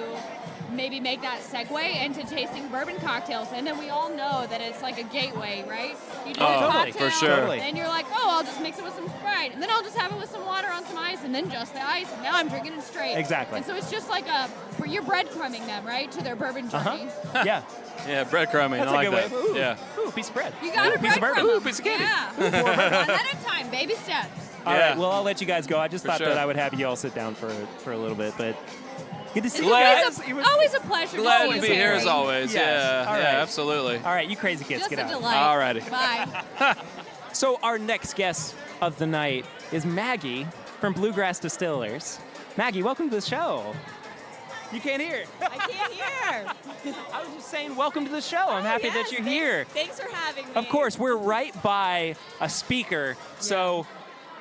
maybe make that segue into tasting bourbon cocktails. And then we all know that it's like a gateway, right? You do a totally, cocktail, for sure. Totally. then you're like, oh, I'll just mix it with some Sprite. And then I'll just have it with some water on some ice, and then just the ice. And now I'm drinking it straight. Exactly. And so it's just like you're breadcrumbing them, right, to their bourbon journey. Yeah. Yeah, breadcrumbing. That's I like a good that. way. Ooh. Yeah. Ooh, piece of bread. You got to piece of bourbon. breadcrumb Ooh, 'em. piece of candy. Yeah. One at a time, baby steps. All Yeah. right. Well, I'll let you guys go. I just For thought sure. that I would have you all sit down for a little bit, but good to see It's you guys. always a pleasure Glad to see to you, be here Barry. as always. Yes. Yeah. All Yeah, right. absolutely. All right, you crazy kids, Just get a out. delight. Alrighty. Bye. So our next guest of the night is Maggie from Bluegrass Distillers. Maggie, welcome to the show. You can't hear. I can't hear. I was just saying, welcome to the show. I'm happy that you're here. Thanks for having me. Of course, we're right by a speaker, so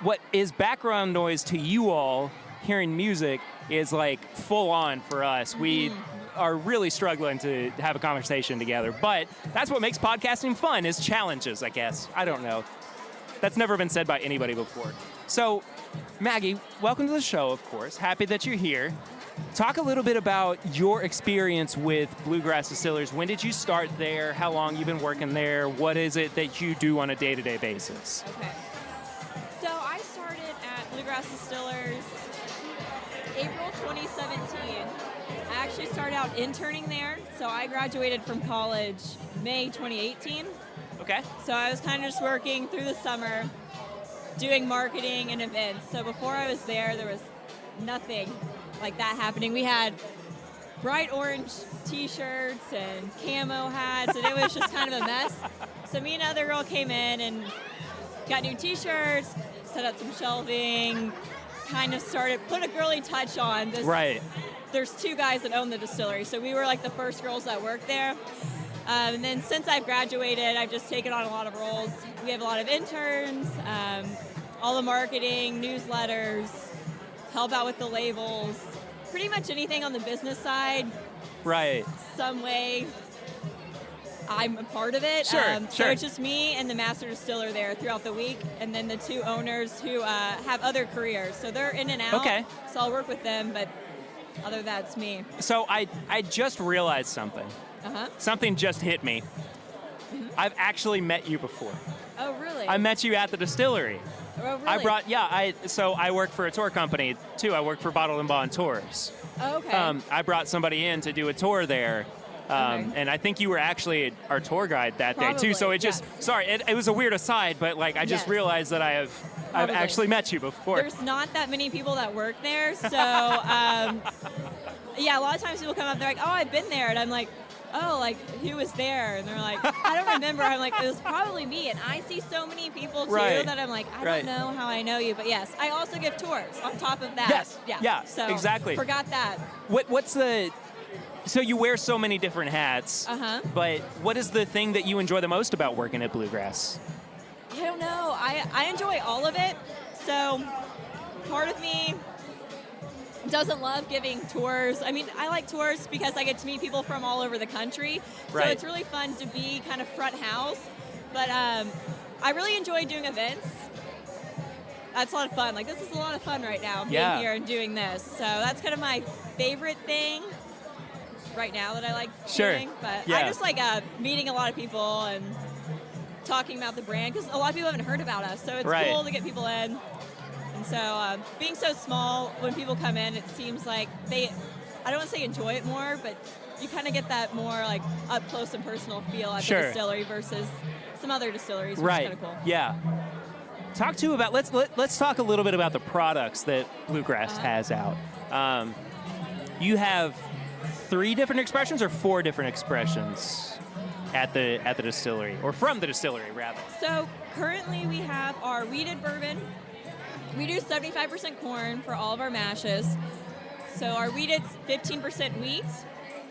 what is background noise to you all hearing music is like full on for us. We are really struggling to have a conversation together, but that's what makes podcasting fun is challenges, I guess. I don't know. That's never been said by anybody before. So, Maggie, welcome to the show, of course. Happy that you're here. Talk a little bit about your experience with Bluegrass Distillers. When did you start there? How long you've been working there? What is it that you do on a day-to-day basis? Okay. So I started at Bluegrass Distillers April 2017. I actually started out interning there. So I graduated from college May 2018. Okay. So I was kind of just working through the summer, doing marketing and events. So before I was there was nothing like that happening. We had bright orange t-shirts and camo hats, and it was just kind of a mess. So me and another girl came in and got new t-shirts, set up some shelving, kind of put a girly touch on this. Right. There's two guys that own the distillery, so we were like the first girls that worked there. And then since I've graduated, I've just taken on a lot of roles. We have a lot of interns, all the marketing, newsletters, help out with the labels, pretty much anything on the business side. Right. Some way I'm a part of it. Sure, So sure. it's just me and the master distiller there throughout the week, and then the two owners who have other careers. So they're in and out. Okay. So I'll work with them, but other than that, it's me. So I just realized something. Uh-huh. Something just hit me. I've actually met you before. Oh, really? I met you at the distillery. Oh, really? I work for a tour company too. I work for Bottled and Bond Tours. Oh, okay. I brought somebody in to do a tour there. Okay. And I think you were actually our tour guide that day too. So Probably, it just, yes. sorry, it was a weird aside, but like I just Yes. realized that I've Probably. actually met you before. There's not that many people that work there, so yeah, a lot of times people come up, they're like, oh, I've been there, and I'm like, oh, like, who was there? And they're like, I don't remember. I'm like, it was probably me, and I see so many people, too, Right. that I'm like, I Right. don't know how I know you, but yes, I also give tours on top of that. Yes. Yeah, so exactly. Forgot that. So you wear so many different hats, Uh-huh. but what is the thing that you enjoy the most about working at Bluegrass? I don't know. I enjoy all of it, so part of me doesn't love giving tours. I mean, I like tours because I get to meet people from all over the country, so Right. it's really fun to be kind of front house, but I really enjoy doing events. That's a lot of fun. Like, this is a lot of fun right now, being Yeah. here and doing this, so that's kind of my favorite thing right now that I like Sure. doing, but Yeah. I just like meeting a lot of people and talking about the brand, because a lot of people haven't heard about us, so it's Right. cool to get people in. And so being so small, when people come in, it seems like I don't want to say enjoy it more, but you kind of get that more like up close and personal feel at Sure. the distillery versus some other distilleries, which Right. is kind of cool. Yeah. Talk to about let's talk a little bit about the products that Bluegrass has out. You have 3 different expressions or 4 different expressions at the distillery, or from the distillery rather. So currently we have our wheated bourbon. We do 75% corn for all of our mashes. So our wheated's 15% wheat,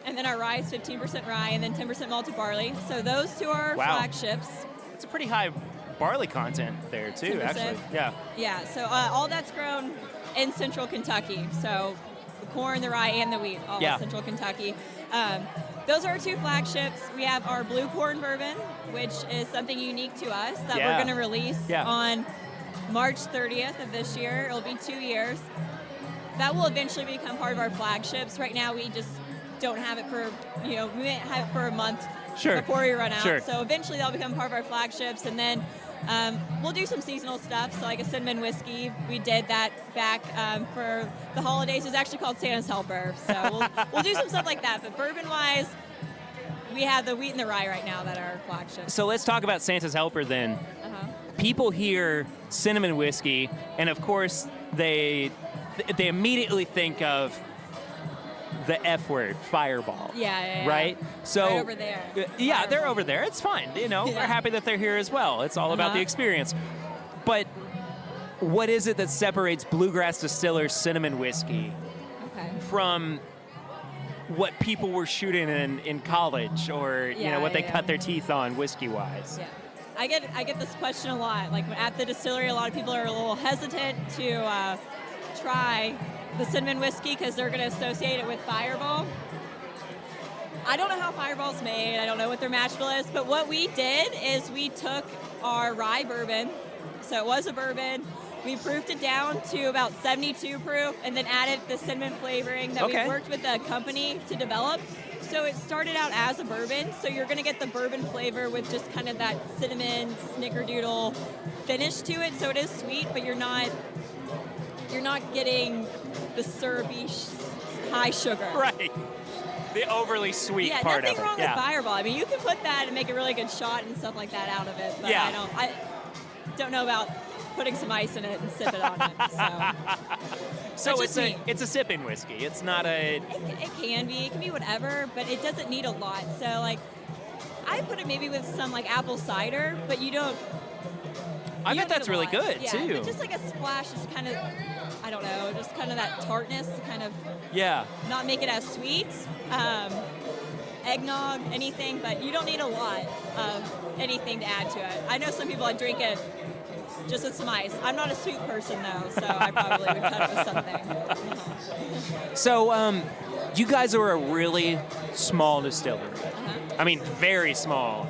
and then our rye is 15% rye, and then 10% malted barley. So those two are our Wow. flagships. It's a pretty high barley content there too, 10%. actually. Yeah. Yeah, so all that's grown in central Kentucky. So the corn, the rye, and the wheat, all Yeah. in central Kentucky. Those are our two flagships. We have our blue corn bourbon, which is something unique to us that Yeah. we're going to release Yeah. on March 30th of this year. It'll be 2 years. That will eventually become part of our flagships. Right now, we just don't have it for, we may have it for a month Sure. before we run out. Sure. So eventually that'll become part of our flagships. And then we'll do some seasonal stuff. So like a cinnamon whiskey, we did that back for the holidays. It's actually called Santa's Helper. So we'll do some stuff like that. But bourbon-wise, we have the wheat and the rye right now that are flagships. So let's talk about Santa's Helper then. Uh-huh. People hear cinnamon whiskey, and of course they immediately think of the F word, Fireball. Yeah. Right? So Right over there. Yeah, they're over there. It's fine. Yeah. We're happy that they're here as well. It's all about Uh-huh. the experience. But what is it that separates Bluegrass Distiller's cinnamon whiskey Okay. from what people were shooting in college, or what they cut their teeth on whiskey wise? Yeah. I get this question a lot. Like at the distillery, a lot of people are a little hesitant to try the cinnamon whiskey because they're going to associate it with Fireball. I don't know how Fireball's made. I don't know what their mash bill is. But what we did is we took our rye bourbon, so it was a bourbon. We proofed it down to about 72 proof and then added the cinnamon flavoring that Okay. we worked with a company to develop. So it started out as a bourbon, so you're going to get the bourbon flavor with just kind of that cinnamon snickerdoodle finish to it. So it is sweet, but you're not getting the syrupy high sugar. Right. The overly sweet part of it. Nothing wrong with Fireball. I mean, you can put that and make a really good shot and stuff like that out of it. But Yeah. I don't know about putting some ice in it and sip it on it. So, So That's just it's a sipping whiskey. It's not a. it can be whatever, but it doesn't need a lot. So like, I put it maybe with some like apple cider, but you don't. I you bet don't that's need a really lot. good yeah, too. But just like a splash is kind of, I don't know, just kind of that tartness to kind of Yeah. not make it as sweet. Eggnog, anything, but you don't need a lot of anything to add to it. I know some people that drink it just with some ice. I'm not a sweet person though, so I probably would cut it with something. So you guys are a really small distillery. I mean, very small.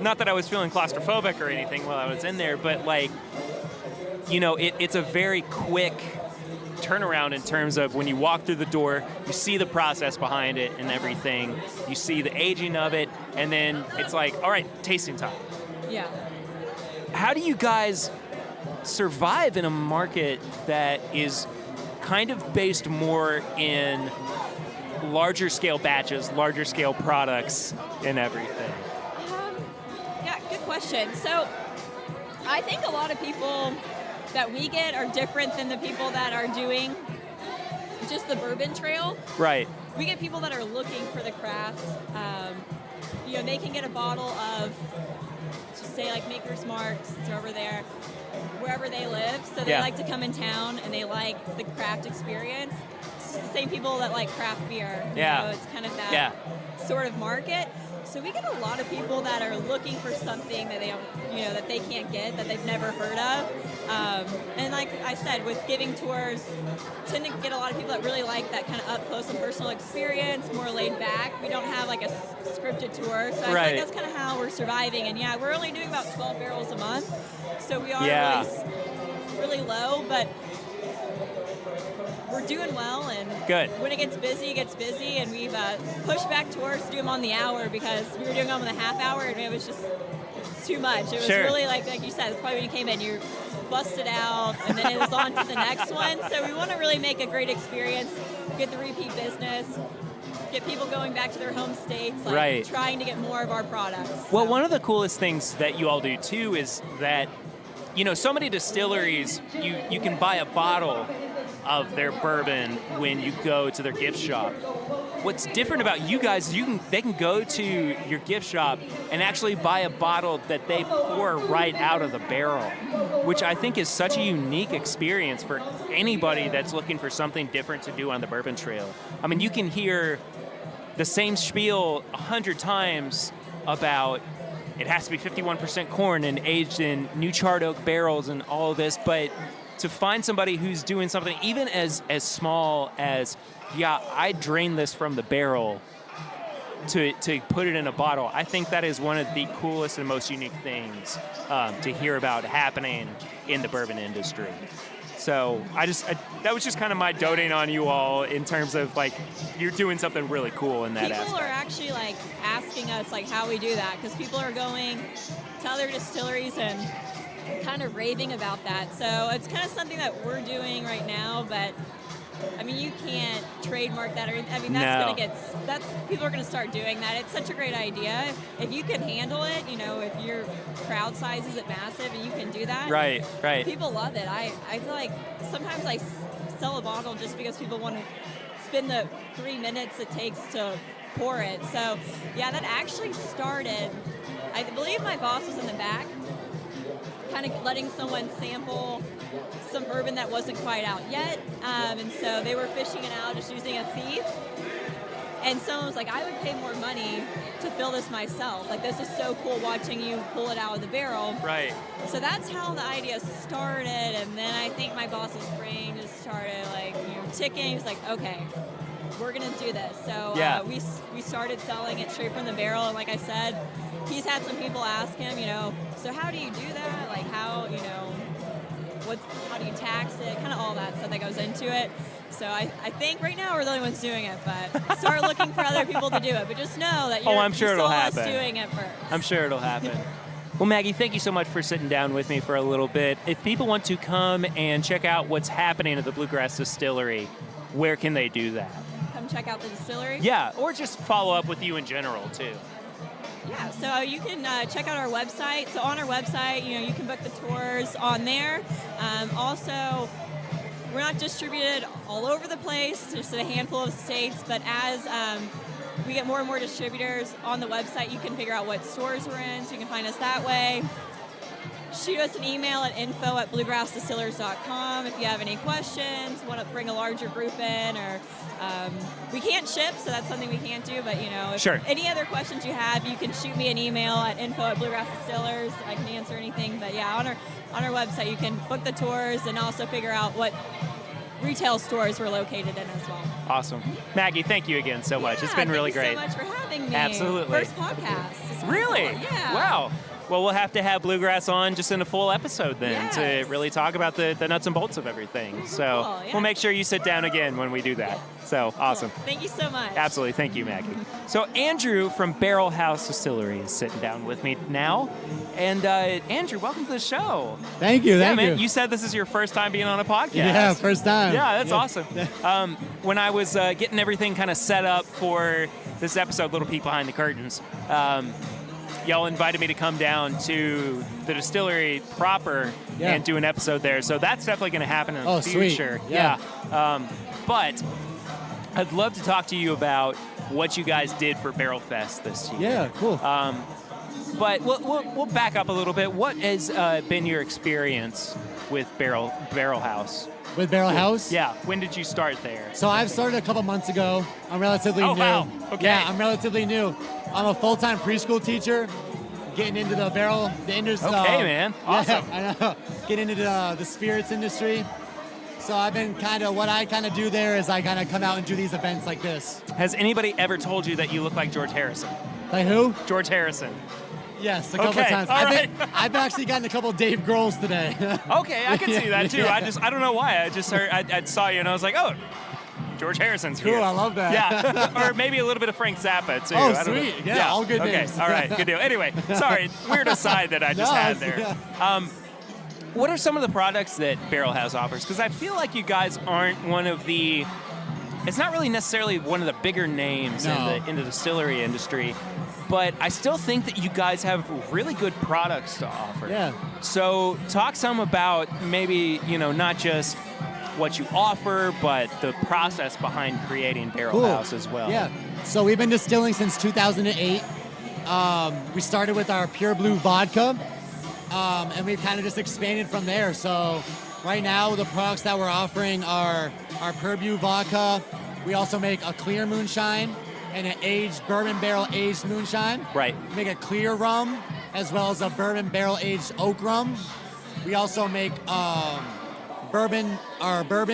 Not that I was feeling claustrophobic or anything while I was in there, but it's a very quick turnaround in terms of when you walk through the door, you see the process behind it and everything. You see the aging of it, and then it's like, all right, tasting time. Yeah. How do you guys survive in a market that is kind of based more in larger scale batches, larger scale products, and everything? Yeah, good question. So I think a lot of people that we get are different than the people that are doing just the bourbon trail. Right. We get people that are looking for the craft. They can get a bottle of, just say like Maker's Mark's, it's over there, wherever they live. So they like to come in town and they like the craft experience. It's the same people that like craft beer. It's kind of that sort of market. So we get a lot of people that are looking for something that they don't, that they can't get, that they've never heard of. And like I said, with giving tours, tend to get a lot of people that really like that kind of up close and personal experience, more laid back. We don't have like a scripted tour, so I feel like that's kind of how we're surviving. And yeah, we're only doing about 12 barrels a month, so we are really low, but we're doing well, and good. When it gets busy, it gets busy, and we've pushed back tours to do them on the hour because we were doing them on the half hour, and it was just too much. It was really like you said, it's probably when you came in, you busted out, and then it was on to the next one. So we want to really make a great experience, get the repeat business, get people going back to their home states, trying to get more of our products. Well, one of the coolest things that you all do too is that, so many distilleries, you can buy a bottle of their bourbon when you go to their gift shop. What's different about you guys is they can go to your gift shop and actually buy a bottle that they pour right out of the barrel, which I think is such a unique experience for anybody that's looking for something different to do on the bourbon trail. I mean, you can hear the same spiel 100 times about it has to be 51% corn and aged in new charred oak barrels and all of this, but to find somebody who's doing something even as small as, yeah, I drained this from the barrel to put it in a bottle, I think that is one of the coolest and most unique things to hear about happening in the bourbon industry. So that was just kind of my doting on you all in terms of like you're doing something really cool in that people aspect. Are actually like asking us like how we do that, because people are going to other distilleries and kind of raving about that. So it's kind of something that we're doing right now, but I mean, you can't trademark that, or I mean, that's people are going to start doing that. It's such a great idea. If you can handle it, you know, if your crowd size isn't massive and you can do that, right. People love it. I feel like sometimes I sell a bottle just because people want to spend the 3 minutes it takes to pour it. So yeah, that actually started. I believe my boss was in the back, kind of letting someone sample some bourbon that wasn't quite out yet, and so they were fishing it out just using a thief, and someone was like, I would pay more money to fill this myself. Like, this is so cool watching you pull it out of the barrel. Right. So that's how the idea started, and then I think my boss's brain just started like, you know, ticking. He was like, okay, we're gonna do this. So we started selling it straight from the barrel, and like I said, he's had some people ask him, you know, so how do you do that? Like, how, you know, how do you tax it? Kind of all that stuff that goes into it. So I think right now we're the only ones doing it, but start looking for other people to do it. But just know that I'm sure you it'll saw happen. us doing it first. I'm sure it'll happen. Well, Maggie, thank you so much for sitting down with me for a little bit. If people want to come and check out what's happening at the Bluegrass Distillery, where can they do that? Come check out the distillery. Yeah, or just follow up with you in general, too. Yeah, so you can check out our website. So on our website, you know, you can book the tours on there. Also, we're not distributed all over the place, just in a handful of states, but as we get more and more distributors on the website, you can figure out what stores we're in, so you can find us that way. Shoot us an email at info@bluegrassdistillers.com if you have any questions, want to bring a larger group in, or we can't ship, so that's something we can't do, but, you know, if any other questions you have, you can shoot me an email at info@bluegrassdistillers. I can answer anything, but yeah, on our website, you can book the tours and also figure out what retail stores we're located in as well. Awesome. Maggie, thank you again so much. It's been really great. Thank you so much for having me. Absolutely. First podcast. Really? Cool. Yeah. Wow. Well, we'll have to have Bluegrass on just in a full episode then to really talk about the nuts and bolts of everything. So cool, we'll make sure you sit down again when we do that. So awesome. Cool. Thank you so much. Absolutely. Thank you, Maggie. So Andrew from Barrel House Distillery is sitting down with me now. And Andrew, welcome to the show. Thank you. Yeah, man. You said this is your first time being on a podcast. Yeah, first time. Yeah, that's awesome. When I was getting everything kind of set up for this episode, Little Peek Behind the Curtains, y'all invited me to come down to the distillery proper and do an episode there. So that's definitely going to happen in the future. Sweet. Yeah. But I'd love to talk to you about what you guys did for Barrel Fest this year. Yeah, cool. But we'll back up a little bit. What has been your experience with Barrel House? With Barrel House? Yeah. When did you start there? So I've started a couple months ago. I'm relatively new. Wow. Okay. Yeah, I'm relatively new. I'm a full-time preschool teacher, getting into the barrel, the industry. Okay, man. Awesome. Yeah, I know. Getting into the spirits industry. So I've been what I do there is I kind of come out and do these events like this. Has anybody ever told you that you look like George Harrison? Like who? George Harrison. Yes, a couple times. I've actually gotten a couple Dave Grohls today. Okay, I can see that too. I don't know why. I just heard, I saw you and I was like, oh, George Harrison's here. Cool, I love that. Yeah, or maybe a little bit of Frank Zappa too. Oh, sweet. Yeah, all good names. Okay, all right, good deal. Anyway, sorry, weird aside that I just had there. What are some of the products that Barrel House offers? Because I feel like you guys aren't one of the. It's not really necessarily one of the bigger names in the distillery industry, but I still think that you guys have really good products to offer. Yeah. So talk some about maybe, not just what you offer, but the process behind creating Barrel House as well. Yeah. So we've been distilling since 2008. We started with our Pure Blue vodka, and we've kind of just expanded from there. So right now, the products that we're offering are our Pure Blue vodka. We also make a clear moonshine, and an aged bourbon barrel aged moonshine. Right. We make a clear rum as well as a bourbon barrel aged oak rum. We also make bourbon,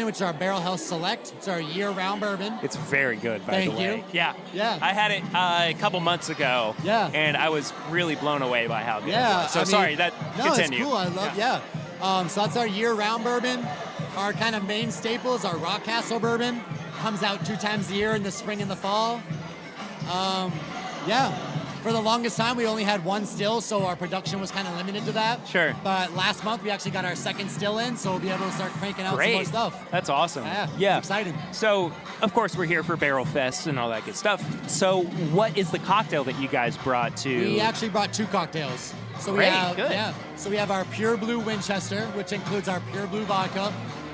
which is our Barrel House Select. It's our year-round bourbon. It's very good, by Thank the way. you. Yeah. Yeah. I had it a couple months ago. Yeah. And I was really blown away by how good it Yeah. was. So I mean, sorry, that no, continue. it's cool. I love. Yeah. So that's our year-round bourbon. Our kind of main staple is our Rock Castle bourbon. Comes out 2 times a year in the spring and the fall. Yeah. For the longest time, we only had 1 still, so our production was kind of limited to that. Sure. But last month, we actually got our 2nd still in, so we'll be able to start cranking out some more stuff. That's awesome. Yeah. Exciting. So, of course, we're here for Barrel Fest and all that good stuff. So, what is the cocktail that you guys brought to? We actually brought 2 cocktails. So Great, we have, good. Yeah. So we have our Pure Blue Winchester, which includes our Pure Blue vodka.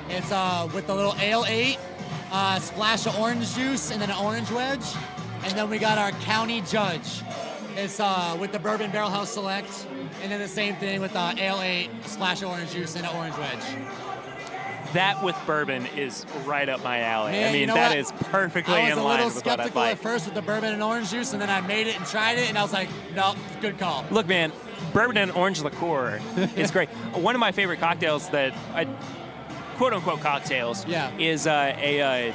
It's with a little ale 8, splash of orange juice, and then an orange wedge. And then we got our County Judge. It's with the Bourbon Barrel House Select, and then the same thing with the ale 8, splash of orange juice, and an orange wedge. That with bourbon is right up my alley. Man, I mean, you know that what? is perfectly I was in a line little with what I skeptical like. at first with the bourbon and orange juice, and then I made it and tried it, and I was like, no, good call. Look, man, bourbon and orange liqueur is great. One of my favorite cocktails that I, quote-unquote cocktails, is a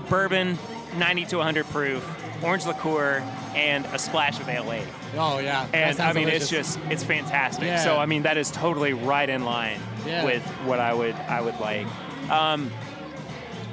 bourbon, 90 to 100 proof, orange liqueur, and a splash of ale 8. Oh, yeah. And I mean, delicious. it's fantastic. Yeah. So I mean, that is totally right in line with what I would like.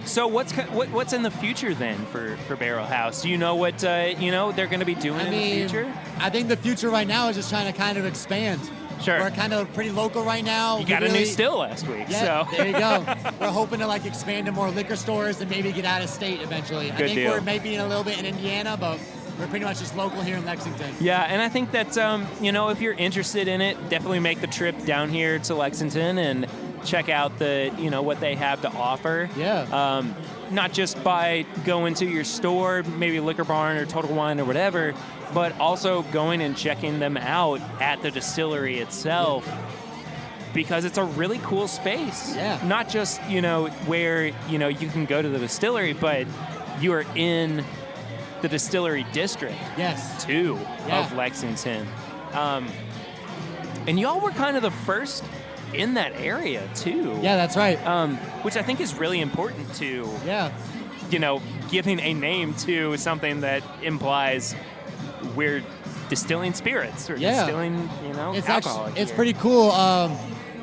So what's in the future then for Barrel House? Do you know what they're going to be doing in the future? I think the future right now is just trying to kind of expand. Sure. We're kind of pretty local right now. You got a new still last week. Yeah, so there you go. We're hoping to expand to more liquor stores and maybe get out of state eventually. I think deal. we're maybe a little bit in Indiana, but we're pretty much just local here in Lexington. Yeah, and I think that if you're interested in it, definitely make the trip down here to Lexington and check out what they have to offer. Yeah. Not just by going to your store, maybe Liquor Barn or Total Wine or whatever, but also going and checking them out at the distillery itself, because it's a really cool space. Yeah. Not just where you can go to the distillery, but you are in the distillery district. Yes. Too Yeah. of Lexington, and y'all were kind of the first in that area too. Yeah, that's right. Which I think is really important to Yeah. giving a name to something that implies we're distilling spirits or distilling It's alcohol. actually, it's here. pretty cool.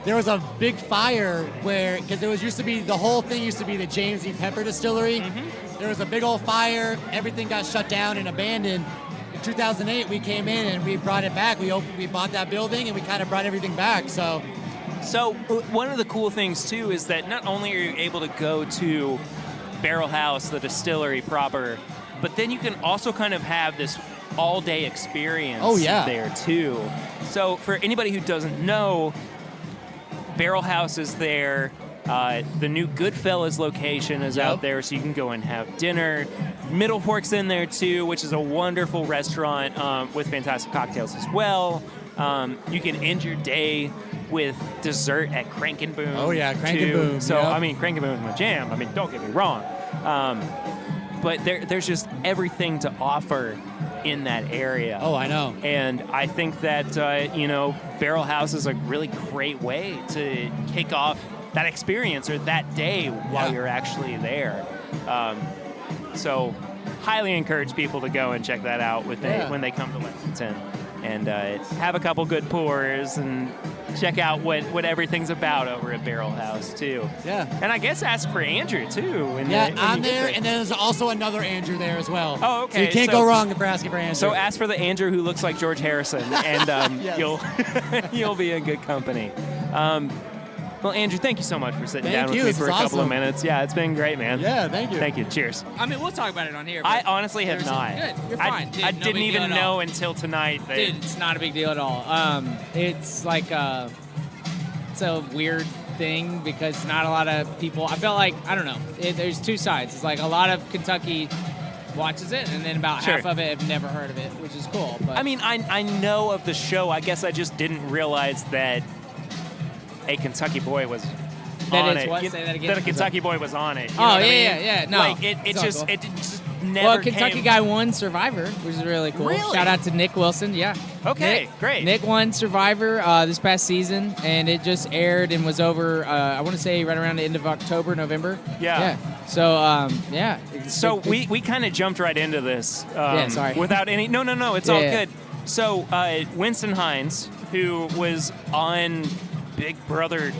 There was a big fire because the whole thing used to be the James E. Pepper Distillery. Mm-hmm. There was a big old fire. Everything got shut down and abandoned. In 2008, we came in and we brought it back. We bought that building and we kind of brought everything back. So one of the cool things too is that not only are you able to go to Barrel House, the distillery proper, but then you can also kind of have this all-day experience there too. So for anybody who doesn't know, Barrel House is there. The new Goodfellas location is out there, so you can go and have dinner. Middle Fork's in there too, which is a wonderful restaurant with fantastic cocktails as well. You can end your day with dessert at Crank and Boom. Oh yeah, Crank and too. Boom. So yep. I mean, Crank and Boom is my jam. I mean, don't get me wrong. But there's just everything to offer in that area. Oh, I know. And I think that Barrel House is a really great way to kick off that experience or that day while you're actually there. So highly encourage people to go and check that out when they come to Lexington and have a couple good pours and check out what everything's about over at Barrel House too. Yeah. And I guess ask for Andrew too. I'm there, and then there's also another Andrew there as well. Oh, okay. So you can't go wrong if asking for Andrew. So ask for the Andrew who looks like George Harrison, and Yes. you'll be in good company. Well, Andrew, thank you so much for sitting down with me This for is a couple of awesome. minutes. Yeah, it's been great, man. Yeah, thank you. Thank you. Cheers. I mean, we'll talk about it on here. I honestly have not. Good. You're fine. I No didn't big even deal at know all. until tonight that. Dude, it's not a big deal at all. It's like it's a weird thing because not a lot of people. I felt like I don't know. There's two sides. It's like a lot of Kentucky watches it, and then about half of it have never heard of it, which is cool. But I mean, I know of the show. I guess I just didn't realize that a Kentucky boy was That on is it. what? Say that again. That a Kentucky boy was on it. You Oh, know what I yeah, mean? yeah, yeah. No, Like it it's all just cool. it just never Well, Kentucky came. guy won Survivor, which is really cool. Really? Shout out to Nick Wilson. Yeah. Okay, Nick, great. Nick won Survivor this past season, and it just aired and was over. I want to say right around the end of October, November. Yeah. So yeah. So we kind of jumped right into this. Yeah, sorry. Without any. No. It's all Yeah. good. So Winston Hines, who was on Big Brother.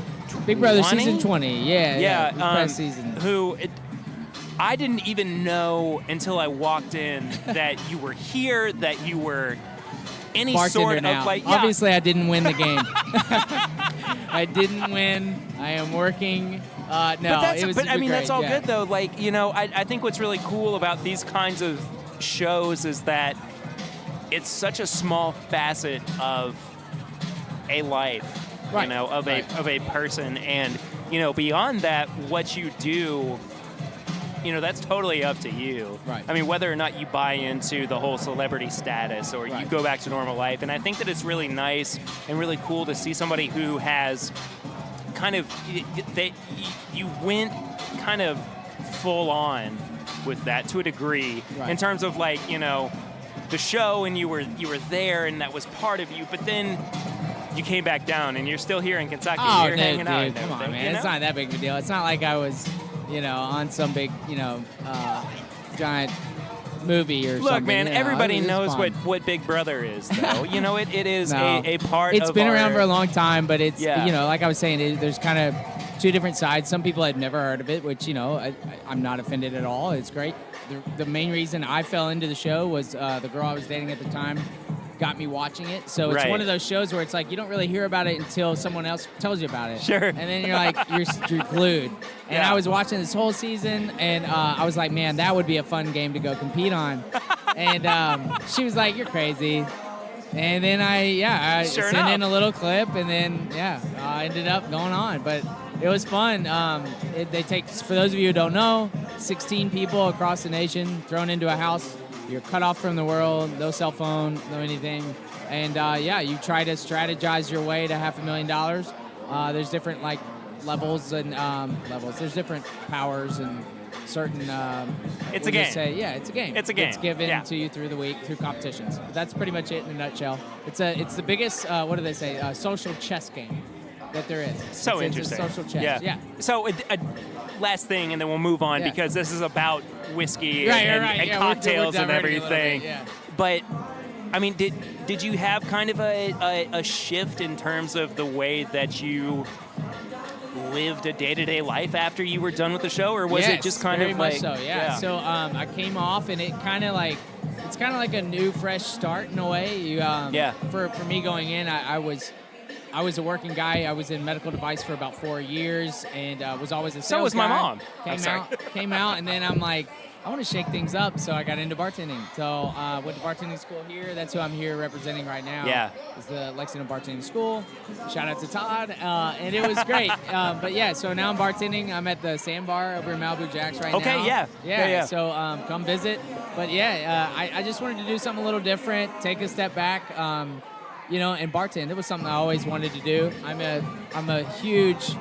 Big Brother 20? season 20. Yeah. This past season. I didn't even know until I walked in that you were here, that you were any Bartender sort now. of like. Yeah. Obviously, I didn't win the game. I didn't win. I am working. No, it was. I mean, great, that's all yeah. good though. Like, I think what's really cool about these kinds of shows is that it's such a small facet of a life, Right. of a person, and beyond that, what you do. That's totally up to you. Right. I mean, whether or not you buy into the whole celebrity status or you go back to normal life. And I think that it's really nice and really cool to see somebody who has kind of, you went kind of full on with that to a degree in terms of like, the show, and you were there and that was part of you, but then you came back down and you're still here in Kentucky. Oh, you're hanging out. dude, and come on, everything, man. It's not that big of a deal. It's not like I was, on some big, giant movie or something. Look, man, everybody it was knows fun. what Big Brother is, though. it is No. a part It's of been around our- for a long time, but it's, Yeah. like I was saying, there's kind of two different sides. Some people had never heard of it, which, I'm not offended at all. It's great. The main reason I fell into the show was the girl I was dating at the time got me watching it. So it's Right. one of those shows where it's like you don't really hear about it until someone else tells you about it. Sure. And then you're like, you're glued. And Yeah. I was watching this whole season, and I was like, man, that would be a fun game to go compete on. And she was like, you're crazy. And then I Sure sent enough. in a little clip, and then I ended up going on. But it was fun. They take, for those of you who don't know, 16 people across the nation thrown into a house. You're cut off from the world, no cell phone, no anything. And you try to strategize your way to $500,000. There's different levels and levels. There's different powers and certain. It's we'll a just game. Say, it's a game. It's a game. It's given Yeah. to you through the week through competitions. But that's pretty much it in a nutshell. It's the biggest. What do they say? Social chess game that there is. So It's interesting. social chess. Yeah. So last thing, and then we'll move on Yeah. because this is about whiskey Right, and right. Yeah, we're cocktails and diverting a little bit, everything. yeah. But I mean, did you have kind of a shift in terms of the way that you lived a day-to-day life after you were done with the show, or was it just kind very of much like so? Yeah. So I came off, and it's kind of like a new, fresh start in a way. Yeah. For me going in, I was a working guy. I was in medical device for about 4 years, and was always a sales So was my guy. mom. I'm sorry. Came out, and then I'm like, I want to shake things up, so I got into bartending. So went to bartending school here. That's who I'm here representing right now. Yeah. It's the Lexington Bartending School. Shout out to Todd, and it was great. But yeah, so now I'm bartending. I'm at the Sandbar over in Malibu Jacks right now. Okay, yeah. So come visit. But yeah, I just wanted to do something a little different, take a step back. And bartend. It was something I always wanted to do. I'm a huge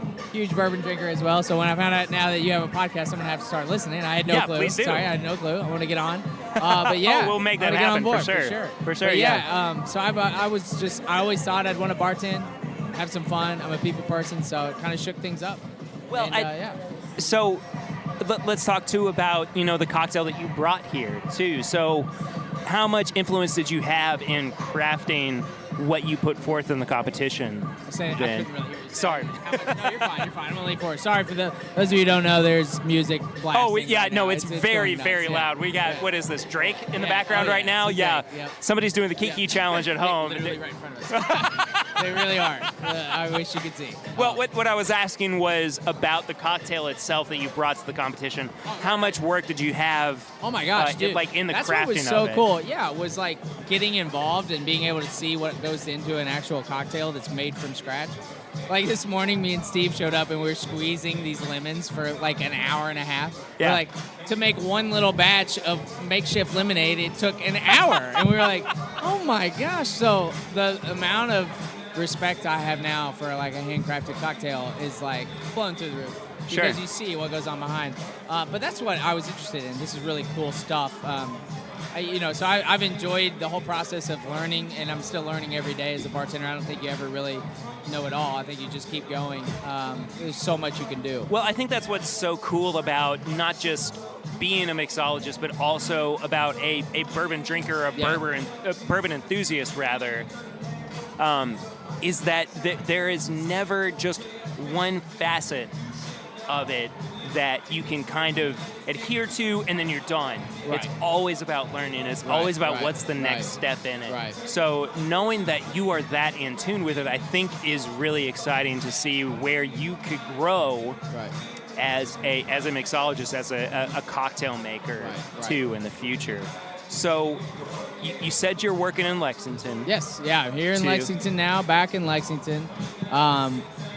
bourbon drinker as well. So when I found out now that you have a podcast, I'm gonna have to start listening. I had no clue. Please do. Sorry, I had no clue. I want to get on. But yeah, we'll make that I wanna get on happen board, for sure. For sure, But yeah. So I always thought I'd want to bartend, have some fun. I'm a people person, so it kind of shook things up. Well, And, So let's talk too about the cocktail that you brought here too. So how much influence did you have in crafting what you put forth in the competition? I couldn't really hear you. Sorry. No, you're fine. I'm gonna lean forward. Sorry for those of you who don't know. There's music blasting. Oh, yeah, right no, now. it's very, going nuts, very yeah. loud. We got, Yeah. what is this, Drake in the Yeah. background Oh, right yeah, now? it's Yeah. Drake, yep. Somebody's doing the Kiki challenge at home. Literally right in front of us. They really are. I wish you could see. Well, what I was asking was about the cocktail itself that you brought to the competition. How much work did you have? Oh my gosh, dude. Like in the That's crafting what was so of it? cool. Yeah, it was like getting involved and being able to see what goes into an actual cocktail that's made from scratch. Like this morning, me and Steve showed up and we were squeezing these lemons for like an hour and a half. Yeah. We're like, to make one little batch of makeshift lemonade, it took an hour. And we were like, oh my gosh. So the amount of respect I have now for like a handcrafted cocktail is like blown through the roof. Sure. because you see what goes on behind. But that's what I was interested in. This is really cool stuff. So I've enjoyed the whole process of learning, and I'm still learning every day as a bartender. I don't think you ever really know it all. I think you just keep going. There's so much you can do. Well, I think that's what's so cool about not just being a mixologist, but also about a bourbon drinker, a bourbon enthusiast, rather, is that there is never just one facet of it that you can kind of adhere to and then you're done. Right. It's always about learning. It's Right, always about right, what's the next right, step in it. right. So knowing that you are that in tune with it, I think is really exciting to see where you could grow Right. as a mixologist, as a cocktail maker Right. too in the future. So you said you're working in Lexington. Yes, yeah, I'm here in Two. Lexington now, back in Lexington.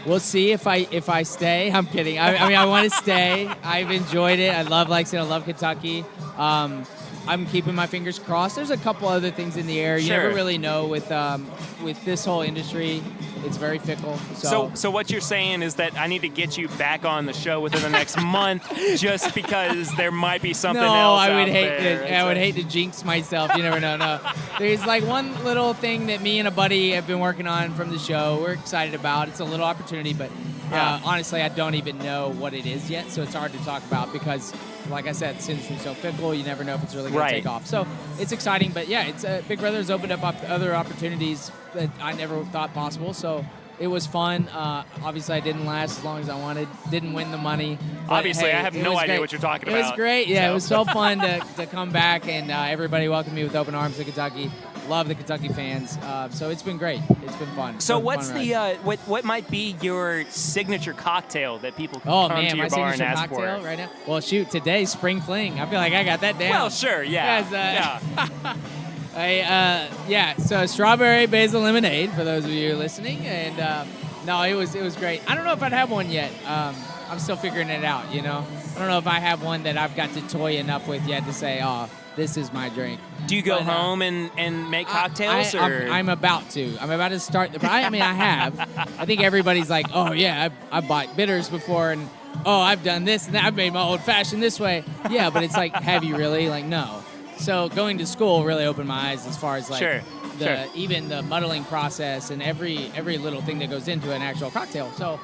We'll see if I stay. I'm kidding. I mean, I want to stay. I've enjoyed it. I love Lexington. I love Kentucky. I'm keeping my fingers crossed. There's a couple other things in the air. You Sure. never really know with this whole industry. It's very fickle. So what you're saying is that I need to get you back on the show within the next month, just because there might be something no, else. I would out hate there. to. I would hate to jinx myself. You never know. No, there's like one little thing that me and a buddy have been working on from the show. We're excited about. It's a little opportunity, but honestly, I don't even know what it is yet. So it's hard to talk about because, like I said, this industry's so fickle. You never know if it's really going to take off. So it's exciting, but yeah, it's Big Brother's opened up other opportunities that I never thought possible. So it was fun. Obviously, I didn't last as long as I wanted. Didn't win the money. But, Obviously, hey, I have it no was idea great. what you're talking It was about. great. Yeah, So. it was so fun to come back, and everybody welcomed me with open arms to Kentucky. Love the Kentucky fans. So it's been great. It's been fun. So Fun what's ride. what might be your signature cocktail that people can Oh come man, to my your bar and signature ask cocktail for? right now. Well, shoot, today's Spring Fling. I feel like I got that down. Well, sure, yeah. Yes, so strawberry basil lemonade for those of you listening, and no, it was great. I don't know if I'd have one yet. I'm still figuring it out. You know, I don't know if I have one that I've got to toy enough with yet to say, oh, this is my drink. Do you go But, home and make cocktails? I'm about to. I'm about to start. I mean, I have. I think everybody's like, oh, yeah, I bought bitters before, and oh, I've done this and that. I've made my old fashioned this way. Yeah, but it's like, have you really? Like, no. So going to school really opened my eyes as far as like even the muddling process and every little thing that goes into an actual cocktail. So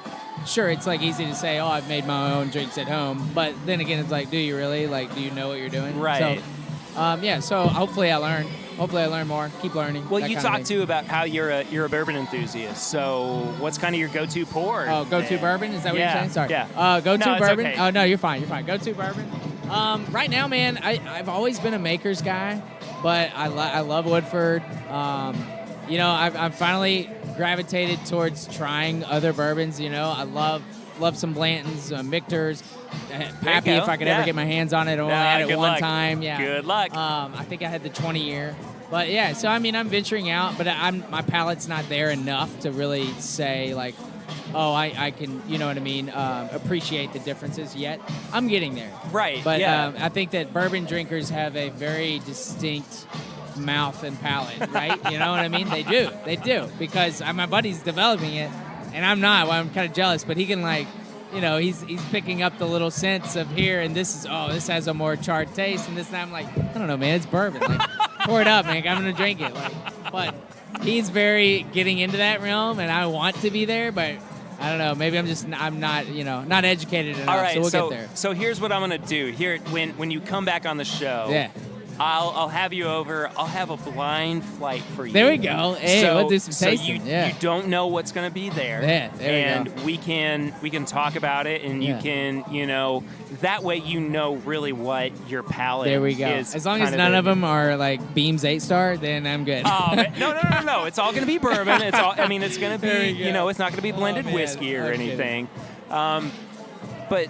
sure, it's like easy to say, oh, I've made my own drinks at home. But then again, it's like, do you really? Like, do you know what you're doing? Right. So, so hopefully I learn. Hopefully I learn more. Keep learning. Well, you talked too about how you're a bourbon enthusiast. So what's kind of your go-to pour? Oh, go-to bourbon? Is that what you're saying? Sorry. Yeah. Go-to No, it's bourbon? okay. Oh, no, you're fine. You're fine. Go-to bourbon? Right now, man, I've always been a maker's guy, but I love Woodford. I've finally gravitated towards trying other bourbons. You know, I love some Blantons, Michter's, Pappy if I could ever get my hands on it. I only had it one time. Yeah. Good luck. I think I had the 20-year. But yeah, so I mean, I'm venturing out, but my palate's not there enough to really say like, oh, I can, you know what I mean, appreciate the differences yet. I'm getting there. Right. But yeah. I think that bourbon drinkers have a very distinct mouth and palate, right? You know what I mean? They do, because my buddy's developing it, and I'm not. Well, I'm kind of jealous, but he can like, you know, he's picking up the little sense of here, and this has a more charred taste, and this, and I'm like, I don't know, man, it's bourbon. Like, pour it up, man. I'm gonna drink it. Like, but he's very getting into that realm, and I want to be there, but I don't know. Maybe I'm not, not educated enough. All right, so we'll get there. So here's what I'm gonna do. Here, when you come back on the show, Yeah. I'll have you over. I'll have a blind flight for you. There we go. Hey, we'll do some tasting. So Yeah. you don't know what's going to be there. Yeah, there we go. And we can talk about it, and you can, that way you know really what your palate There we go. is. As long as kind none in. of them are like Beams 8-star, then I'm good. Oh, no. It's all going to be bourbon. It's all. I mean, it's going to There be. we go. It's not going to be blended man. whiskey or I'm kidding. anything. But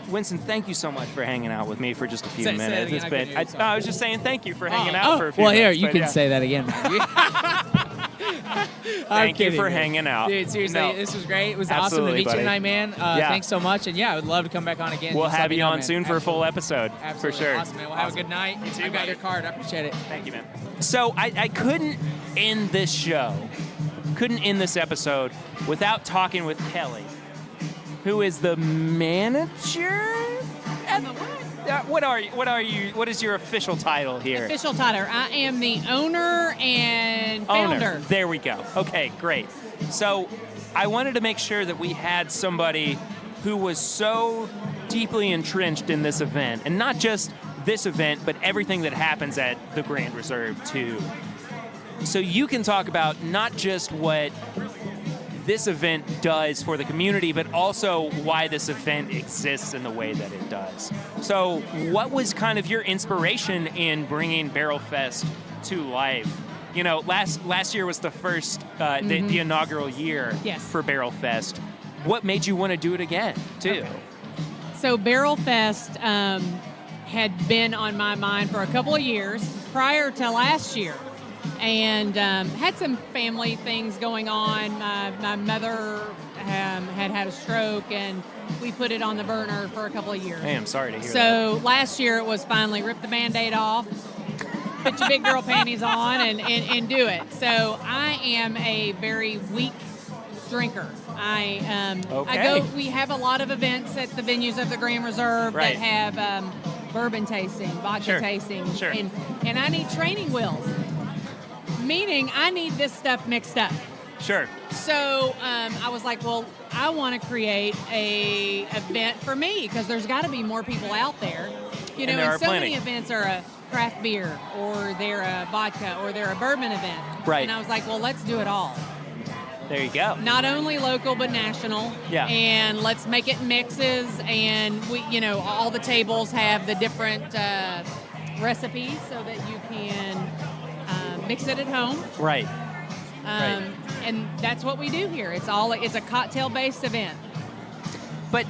Winston, thank you so much for hanging out with me for just a few Say it minutes. again, It's I been. couldn't hear you, I was just saying thank you for hanging out for a few well, minutes. here, you but can yeah. say that again. Thank you for hanging out. Dude, seriously, No. this was great. It was Absolutely, awesome to meet buddy. you tonight, man. Yeah. Thanks so much. And yeah, I would love to come back on again. We'll Just let have me you know, on man. soon for a full episode. Absolutely. For sure. Awesome, man. Well, have a good night. You too, I got buddy. your card. I appreciate it. Thank you, man. So I couldn't end this show, couldn't end this episode without talking with Kelly who is the manager. What are you? What is your official title here? Official title. I am the owner and founder. There we go. Okay, great. So I wanted to make sure that we had somebody who was so deeply entrenched in this event, and not just this event, but everything that happens at the Grand Reserve too. So you can talk about not just what this event does for the community, but also why this event exists in the way that it does. So what was kind of your inspiration in bringing Barrel Fest to life? You know, last year was the first, the inaugural year for Barrel Fest. What made you want to do it again, too? Okay. So Barrel Fest had been on my mind for a couple of years prior to last year. And had some family things going on. My mother had a stroke, and we put it on the burner for a couple of years. Hey, I'm sorry to hear that. So last year it was finally rip the Band-Aid off, put your big girl panties on, and do it. So I am a very weak drinker. We have a lot of events at the venues of the Grand Reserve that have bourbon tasting, vodka tasting, and I need training wheels. Meaning I need this stuff mixed up. Sure. So I was like, well, I want to create a event for me because there's got to be more people out there. You know, and so many events are a craft beer or they're a vodka or they're a bourbon event. Right. And I was like, well, let's do it all. There you go. Not only local but national. Yeah. And let's make it mixes, and we, you know, all the tables have the different recipes so that you can mix it at home. Right. And that's what we do here. It's a cocktail-based event. But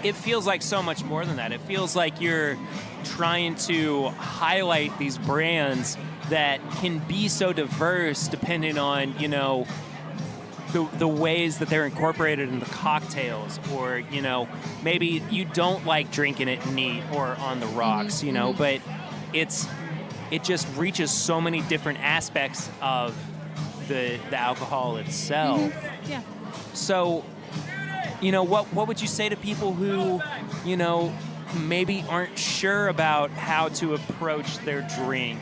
it feels like so much more than that. It feels like you're trying to highlight these brands that can be so diverse depending on, you know, the ways that they're incorporated into cocktails, or, you know, maybe you don't like drinking it neat or on the rocks, you know, but it just reaches so many different aspects of the alcohol itself. Yeah. So, you know, what would you say to people who, you know, maybe aren't sure about how to approach their drink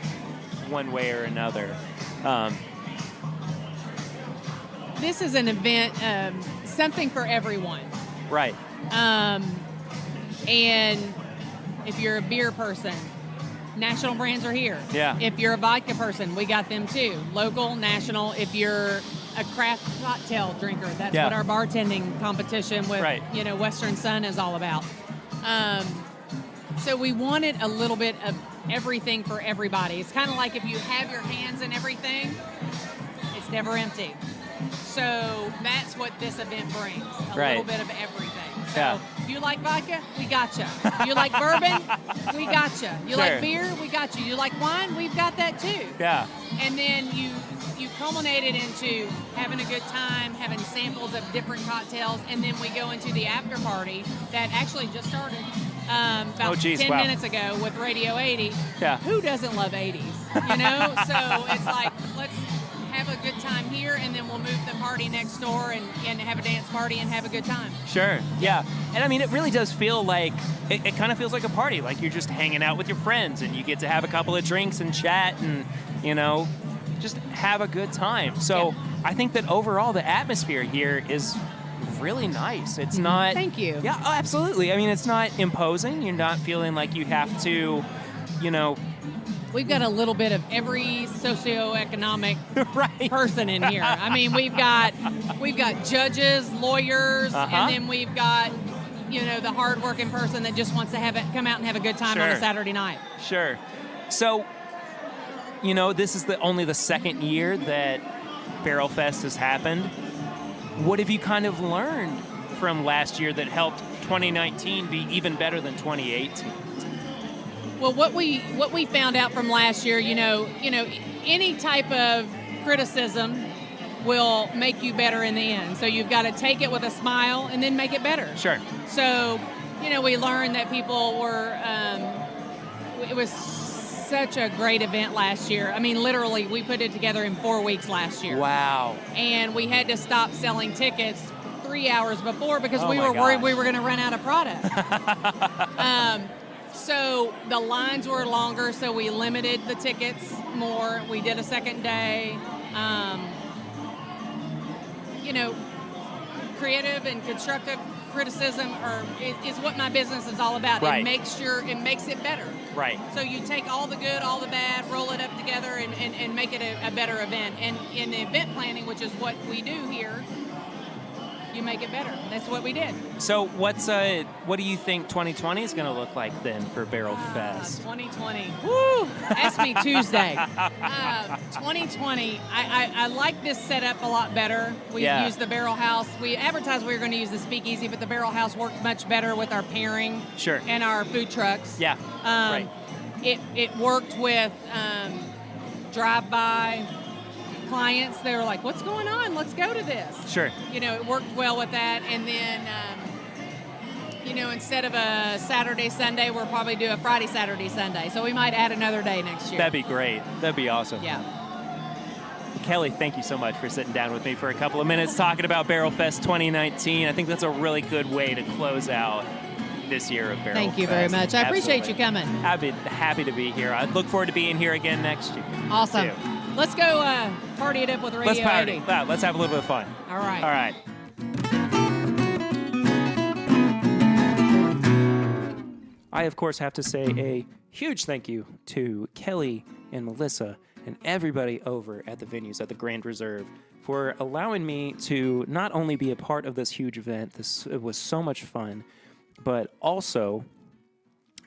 one way or another? This is an event, something for everyone. Right. And if you're a beer person, national brands are here. Yeah. If you're a vodka person, we got them too. Local, national. If you're a craft cocktail drinker, that's what our bartending competition with, you know, Western Sun is all about. So we wanted a little bit of everything for everybody. It's kind of like if you have your hands in everything, it's never empty. So that's what this event brings, a little bit of everything. So you like vodka? We gotcha. You like bourbon? We gotcha. You like beer? We got you. You like wine? We've got that too. Yeah. And then you culminate it into having a good time, having samples of different cocktails, and then we go into the after party that actually just started about 10 minutes ago with Radio 80. Yeah. Who doesn't love 80s? You know? So it's like, let's have a good time here, and then we'll move the party next door and have a dance party and have a good time. Sure, yeah. And I mean, it really does feel like, it kind of feels like a party, like you're just hanging out with your friends and you get to have a couple of drinks and chat and, you know, just have a good time. So I think that overall the atmosphere here is really nice. It's not... Thank you. Yeah, oh, absolutely. I mean, it's not imposing. You're not feeling like you have to, you know... We've got a little bit of every socioeconomic person in here. I mean, we've got judges, lawyers, and then we've got, you know, the hardworking person that just wants to come out and have a good time on a Saturday night. Sure. So, you know, this is only the second year that Barrel Fest has happened. What have you kind of learned from last year that helped 2019 be even better than 2018? Well, what we found out from last year, you know, any type of criticism will make you better in the end. So you've got to take it with a smile and then make it better. Sure. So, you know, we learned that people were, it was such a great event last year. I mean, literally, we put it together in 4 weeks last year. Wow. And we had to stop selling tickets 3 hours before because Oh we my were worried gosh. we were going to run out of product. So the lines were longer, so we limited the tickets more. We did a second day. Creative and constructive criticism is what my business is all about. Right. It makes it better. Right. So you take all the good, all the bad, roll it up together, and make it a better event. And in the event planning, which is what we do here, you make it better. That's what we did. So what do you think 2020 is going to look like then for Barrel Fest? 2020. Woo! Ask me Tuesday. 2020. I like this setup a lot better. We used the Barrel House. We advertised we were going to use the Speakeasy, but the Barrel House worked much better with our pairing. Sure. And our food trucks. Yeah. Right. It worked with drive-by clients. They were like, "What's going on? Let's go to this." Sure. It worked well with that. And then, instead of a Saturday, Sunday, we'll probably do a Friday, Saturday, Sunday. So we might add another day next year. That'd be great. That'd be awesome. Yeah. Kelly, thank you so much for sitting down with me for a couple of minutes talking about Barrel Fest 2019. I think that's a really good way to close out this year of Barrel Fest. Thank you very much. I appreciate you coming. Happy to be here. I look forward to being here again next year. Awesome. too. Let's go party it up with Radio Let's party. 80. Yeah, let's have a little bit of fun. All right. All right. I, of course, have to say a huge thank you to Kelly and Melissa and everybody over at the venues at the Grand Reserve for allowing me to not only be a part of this huge event, it was so much fun, but also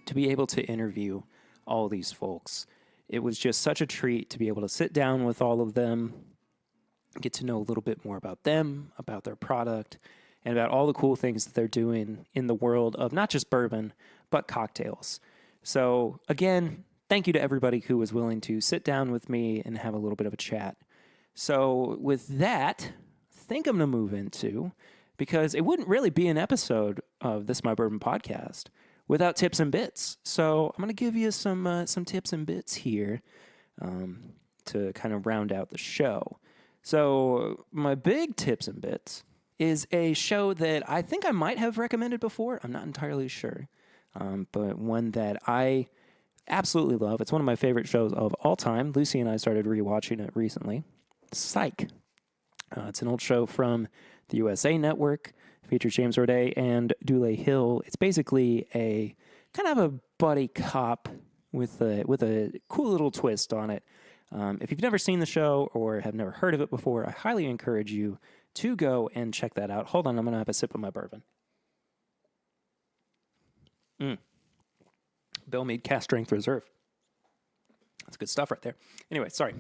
to be able to interview all these folks. It was just such a treat to be able to sit down with all of them, get to know a little bit more about them, about their product, and about all the cool things that they're doing in the world of not just bourbon, but cocktails. So again, thank you to everybody who was willing to sit down with me and have a little bit of a chat. So with that, I think I'm going to move into, because it wouldn't really be an episode of This My Bourbon podcast without tips and bits. So I'm going to give you some tips and bits here to kind of round out the show. So my big tips and bits is a show that I think I might have recommended before. I'm not entirely sure, but one that I absolutely love. It's one of my favorite shows of all time. Lucy and I started rewatching it recently. Psych. It's an old show from the USA Network. Features James Roday and Dule Hill. It's basically a kind of a buddy cop with a cool little twist on it. If you've never seen the show or have never heard of it before, I highly encourage you to go and check that out. Hold on, I'm going to have a sip of my bourbon. Bill Mead Cast Strength Reserve. That's good stuff right there. Anyway, sorry.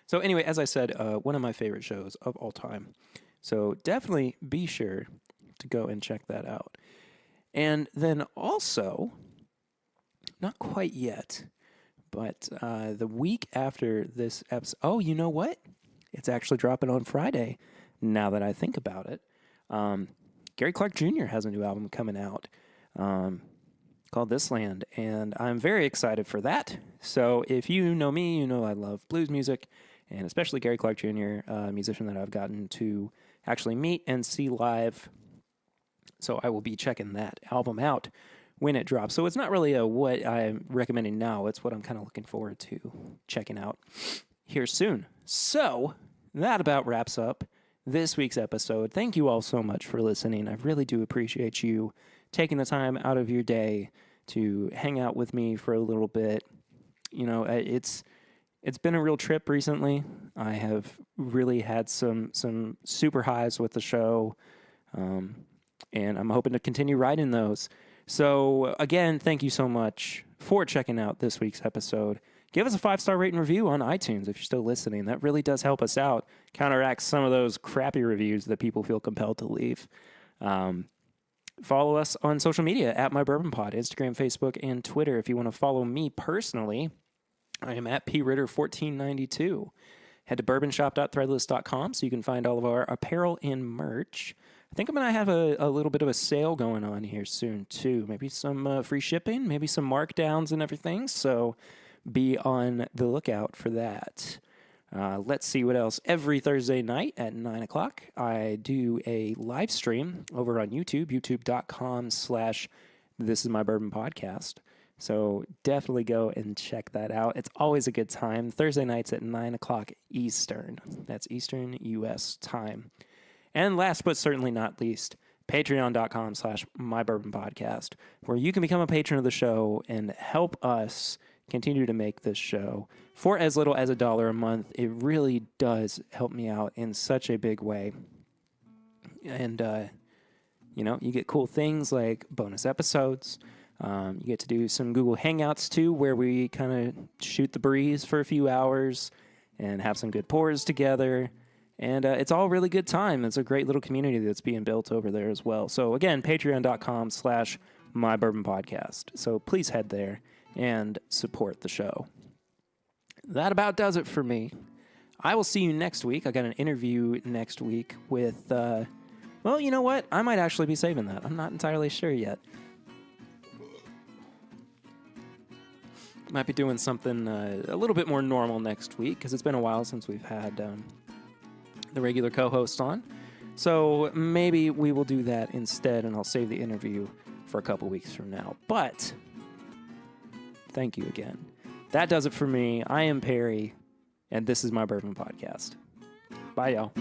So anyway, as I said, one of my favorite shows of all time. So definitely be sure to go and check that out. And then also, not quite yet, but the week after this episode, oh, you know what? It's actually dropping on Friday, now that I think about it. Gary Clark Jr. has a new album coming out called This Land, and I'm very excited for that. So if you know me, you know I love blues music, and especially Gary Clark Jr., a musician that I've gotten to actually meet and see live. So I will be checking that album out when it drops. So it's not really what I'm recommending now. It's what I'm kind of looking forward to checking out here soon. So that about wraps up this week's episode. Thank you all so much for listening. I really do appreciate you taking the time out of your day to hang out with me for a little bit. You know, it's been a real trip recently. I have really had some super highs with the show, and I'm hoping to continue riding those. So again, thank you so much for checking out this week's episode. Give us a 5-star rate and review on iTunes if you're still listening. That really does help us out, counteracts some of those crappy reviews that people feel compelled to leave. Follow us on social media at My Bourbon Pod, Instagram, Facebook, and Twitter. If you want to follow me personally, I am at pritter1492. Head to bourbonshop.threadless.com so you can find all of our apparel and merch. I think I'm going to have a little bit of a sale going on here soon, too. Maybe some free shipping, maybe some markdowns and everything. So be on the lookout for that. Let's see what else. Every Thursday night at 9 o'clock, I do a live stream over on YouTube, youtube.com/This Is My Bourbon Podcast. So definitely go and check that out. It's always a good time. Thursday nights at 9 o'clock Eastern. That's Eastern U.S. time. And last but certainly not least, patreon.com/MyBourbonPodcast, where you can become a patron of the show and help us continue to make this show for as little as $1 a month. It really does help me out in such a big way. And, you get cool things like bonus episodes. You get to do some Google Hangouts, too, where we kind of shoot the breeze for a few hours and have some good pours together. And it's all really good time. It's a great little community that's being built over there as well. So, again, patreon.com/MyBourbonPodcast. So please head there and support the show. That about does it for me. I will see you next week. I got an interview next week with, well, you know what? I might actually be saving that. I'm not entirely sure yet. Might be doing something a little bit more normal next week because it's been a while since we've had the regular co-host on. So maybe we will do that instead, and I'll save the interview for a couple weeks from now. But thank you again. That does it for me. I am Perry, and this is My Bourbon Podcast. Bye, y'all.